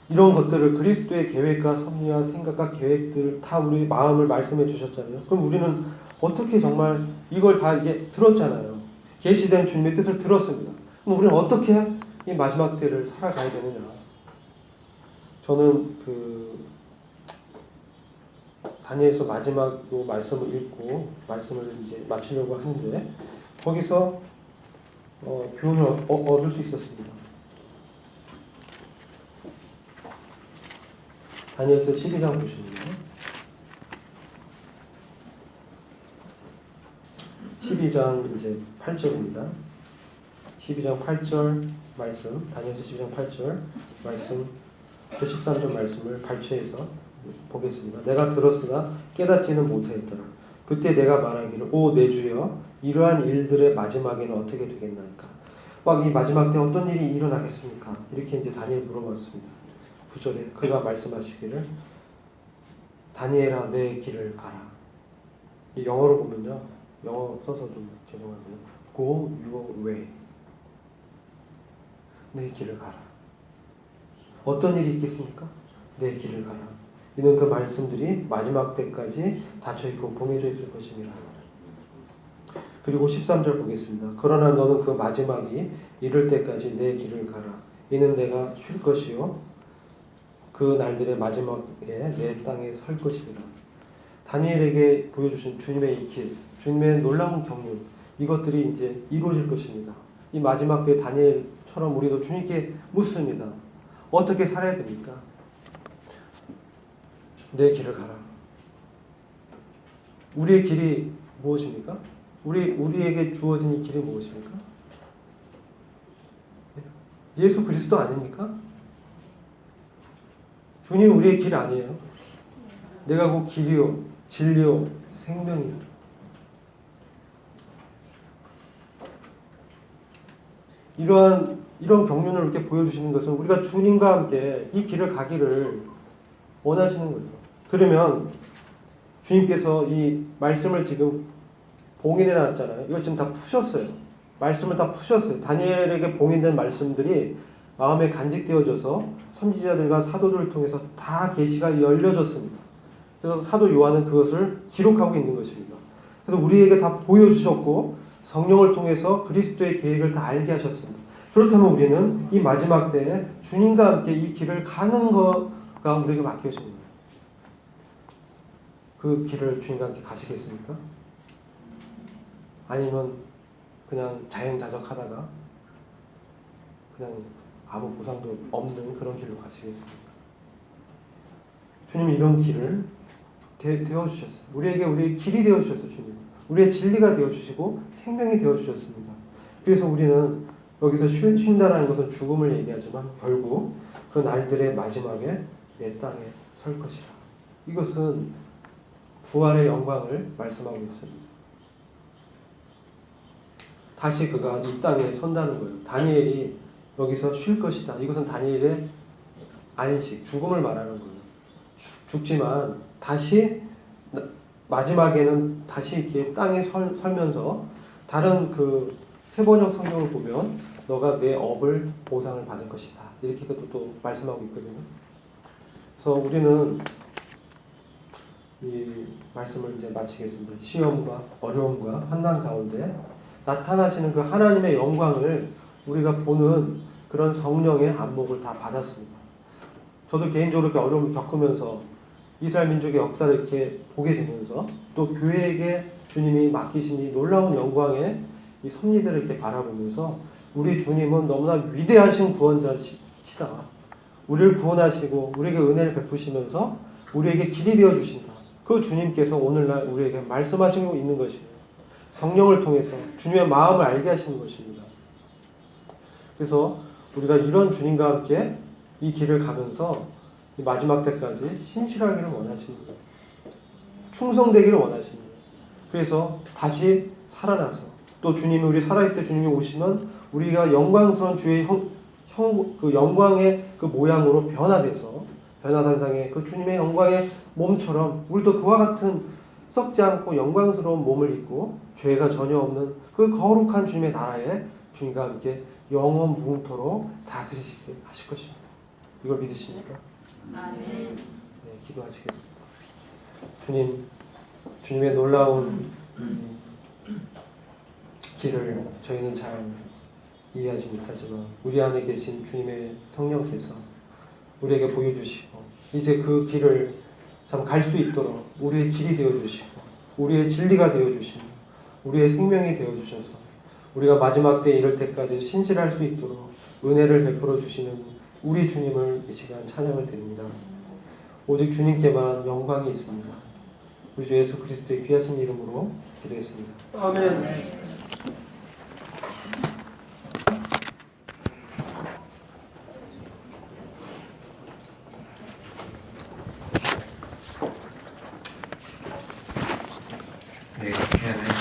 이런 것들을 그리스도의 계획과 섭리와 생각과 계획들 다 우리 마음을 말씀해 주셨잖아요. 그럼 우리는 어떻게 정말 이걸 다 이게 들었잖아요. 계시된 주님의 뜻을 들었습니다. 그럼 우리는 어떻게 이 마지막 때를 살아가야 되느냐? 저는 다니엘서 마지막 말씀을 읽고 말씀을 이제 마치려고 하는데 거기서 교훈을 얻을 수 있었습니다. 다니엘서 12장 보시면요. 12장 이제 8절입니다. 12장 8절 말씀, 다니엘서 12장 8절 말씀, 또 13절 말씀을 발췌해서 보겠습니다. 내가 들었으나 깨닫지는 못하였더라. 그때 내가 말하기를 오 내 주여 이러한 일들의 마지막에는 어떻게 되겠나이까. 막 이 마지막 때 어떤 일이 일어나겠습니까? 이렇게 이제 다니엘 물어봤습니다. 9절에 그가 말씀하시기를 다니엘아 내 길을 가라. 이 영어로 보면요. 영어 써서 좀 죄송한데요. Go your way. 내 길을 가라. 어떤 일이 있겠습니까? 내 길을 가라. 이는 그 말씀들이 마지막 때까지 닫혀있고 봉해져 있을 것입니다. 그리고 13절 보겠습니다. 그러나 너는 그 마지막이 이를 때까지 내 길을 가라. 이는 내가 쉴 것이요 그 날들의 마지막에 내 땅에 설 것이니라. 다니엘에게 보여주신 주님의 이 길, 주님의 놀라운 경륜, 이것들이 이제 이루어질 것입니다. 이 마지막 때 다니엘처럼 우리도 주님께 묻습니다. 어떻게 살아야 됩니까? 내 길을 가라. 우리의 길이 무엇입니까? 우리에게 주어진 이 길이 무엇입니까? 예수 그리스도 아닙니까? 주님 우리의 길 아니에요. 내가 곧 길이요 진리요 생명이요. 이런 경륜을 이렇게 보여주시는 것은 우리가 주님과 함께 이 길을 가기를 원하시는 거죠. 그러면 주님께서 이 말씀을 지금 봉인해 놨잖아요. 이걸 지금 다 푸셨어요. 말씀을 다 푸셨어요. 다니엘에게 봉인된 말씀들이 마음에 간직되어져서 선지자들과 사도들을 통해서 다 계시가 열려졌습니다. 그래서 사도 요한은 그것을 기록하고 있는 것입니다. 그래서 우리에게 다 보여주셨고 성령을 통해서 그리스도의 계획을 다 알게 하셨습니다. 그렇다면 우리는 이 마지막 때에 주님과 함께 이 길을 가는 거가 우리에게 맡겨진 거예요. 그 길을 주님과 함께 가시겠습니까? 아니면 그냥 자행자적하다가 그냥 아무 보상도 없는 그런 길로 가시겠습니까? 주님이 이런 길을 되어주셨어요. 우리에게 우리의 길이 되어주셨어요. 주님. 우리의 진리가 되어주시고 생명이 되어주셨습니다. 그래서 우리는 여기서 쉰다는 것은 죽음을 얘기하지만 결국 그 날들의 마지막에 내 땅에 설 것이라. 이것은 부활의 영광을 말씀하고 있습니다. 다시 그가 이 땅에 선다는 거예요. 다니엘이 여기서 쉴 것이다. 이것은 다니엘의 안식, 죽음을 말하는 거예요. 죽지만 다시 마지막에는 다시 이렇게 땅에 설면서 다른 그 세번역 성경을 보면 너가 내 업을 보상을 받을 것이다. 이렇게 또 말씀하고 있거든요. 그래서 우리는 이 말씀을 이제 마치겠습니다. 시험과 어려움과 환난 가운데 나타나시는 그 하나님의 영광을 우리가 보는 그런 성령의 안목을 다 받았습니다. 저도 개인적으로 이렇게 어려움을 겪으면서 이스라엘 민족의 역사를 이렇게 보게 되면서 또 교회에게 주님이 맡기신 이 놀라운 영광의 이 섭리들을 이렇게 바라보면서 우리 주님은 너무나 위대하신 구원자시다. 우리를 구원하시고 우리에게 은혜를 베푸시면서 우리에게 길이 되어 주신다. 그 주님께서 오늘날 우리에게 말씀하시고 있는 것이에요. 성령을 통해서 주님의 마음을 알게 하시는 것입니다. 그래서 우리가 이런 주님과 함께 이 길을 가면서 이 마지막 때까지 신실하기를 원하십니다. 충성되기를 원하십니다. 그래서 다시 살아나서 또 주님이 우리 살아있을 때 주님이 오시면 우리가 영광스러운 주의 그 영광의 그 모양으로 변화돼서 변화산상의 그 주님의 영광의 몸처럼 우리도 그와 같은 썩지 않고 영광스러운 몸을 입고 죄가 전혀 없는 그 거룩한 주님의 나라에 주님과 함께 영원 무궁토록 다스리시게 하실 것입니다. 이걸 믿으십니까? 아멘. 네, 기도하시겠습니다. 주님의 놀라운 길을 저희는 잘 이해하지 못하지만 우리 안에 계신 주님의 성령께서 우리에게 보여주시고 이제 그 길을 참 갈 수 있도록 우리의 길이 되어주시고 우리의 진리가 되어주시고 우리의 생명이 되어주셔서 우리가 마지막 때 이럴 때까지 신실할 수 있도록 은혜를 베풀어 주시는 우리 주님을 이 시간 찬양을 드립니다. 오직 주님께만 영광이 있습니다. 우리 주 예수 그리스도의 귀하신 이름으로 기도했습니다. 아멘. 네, 귀한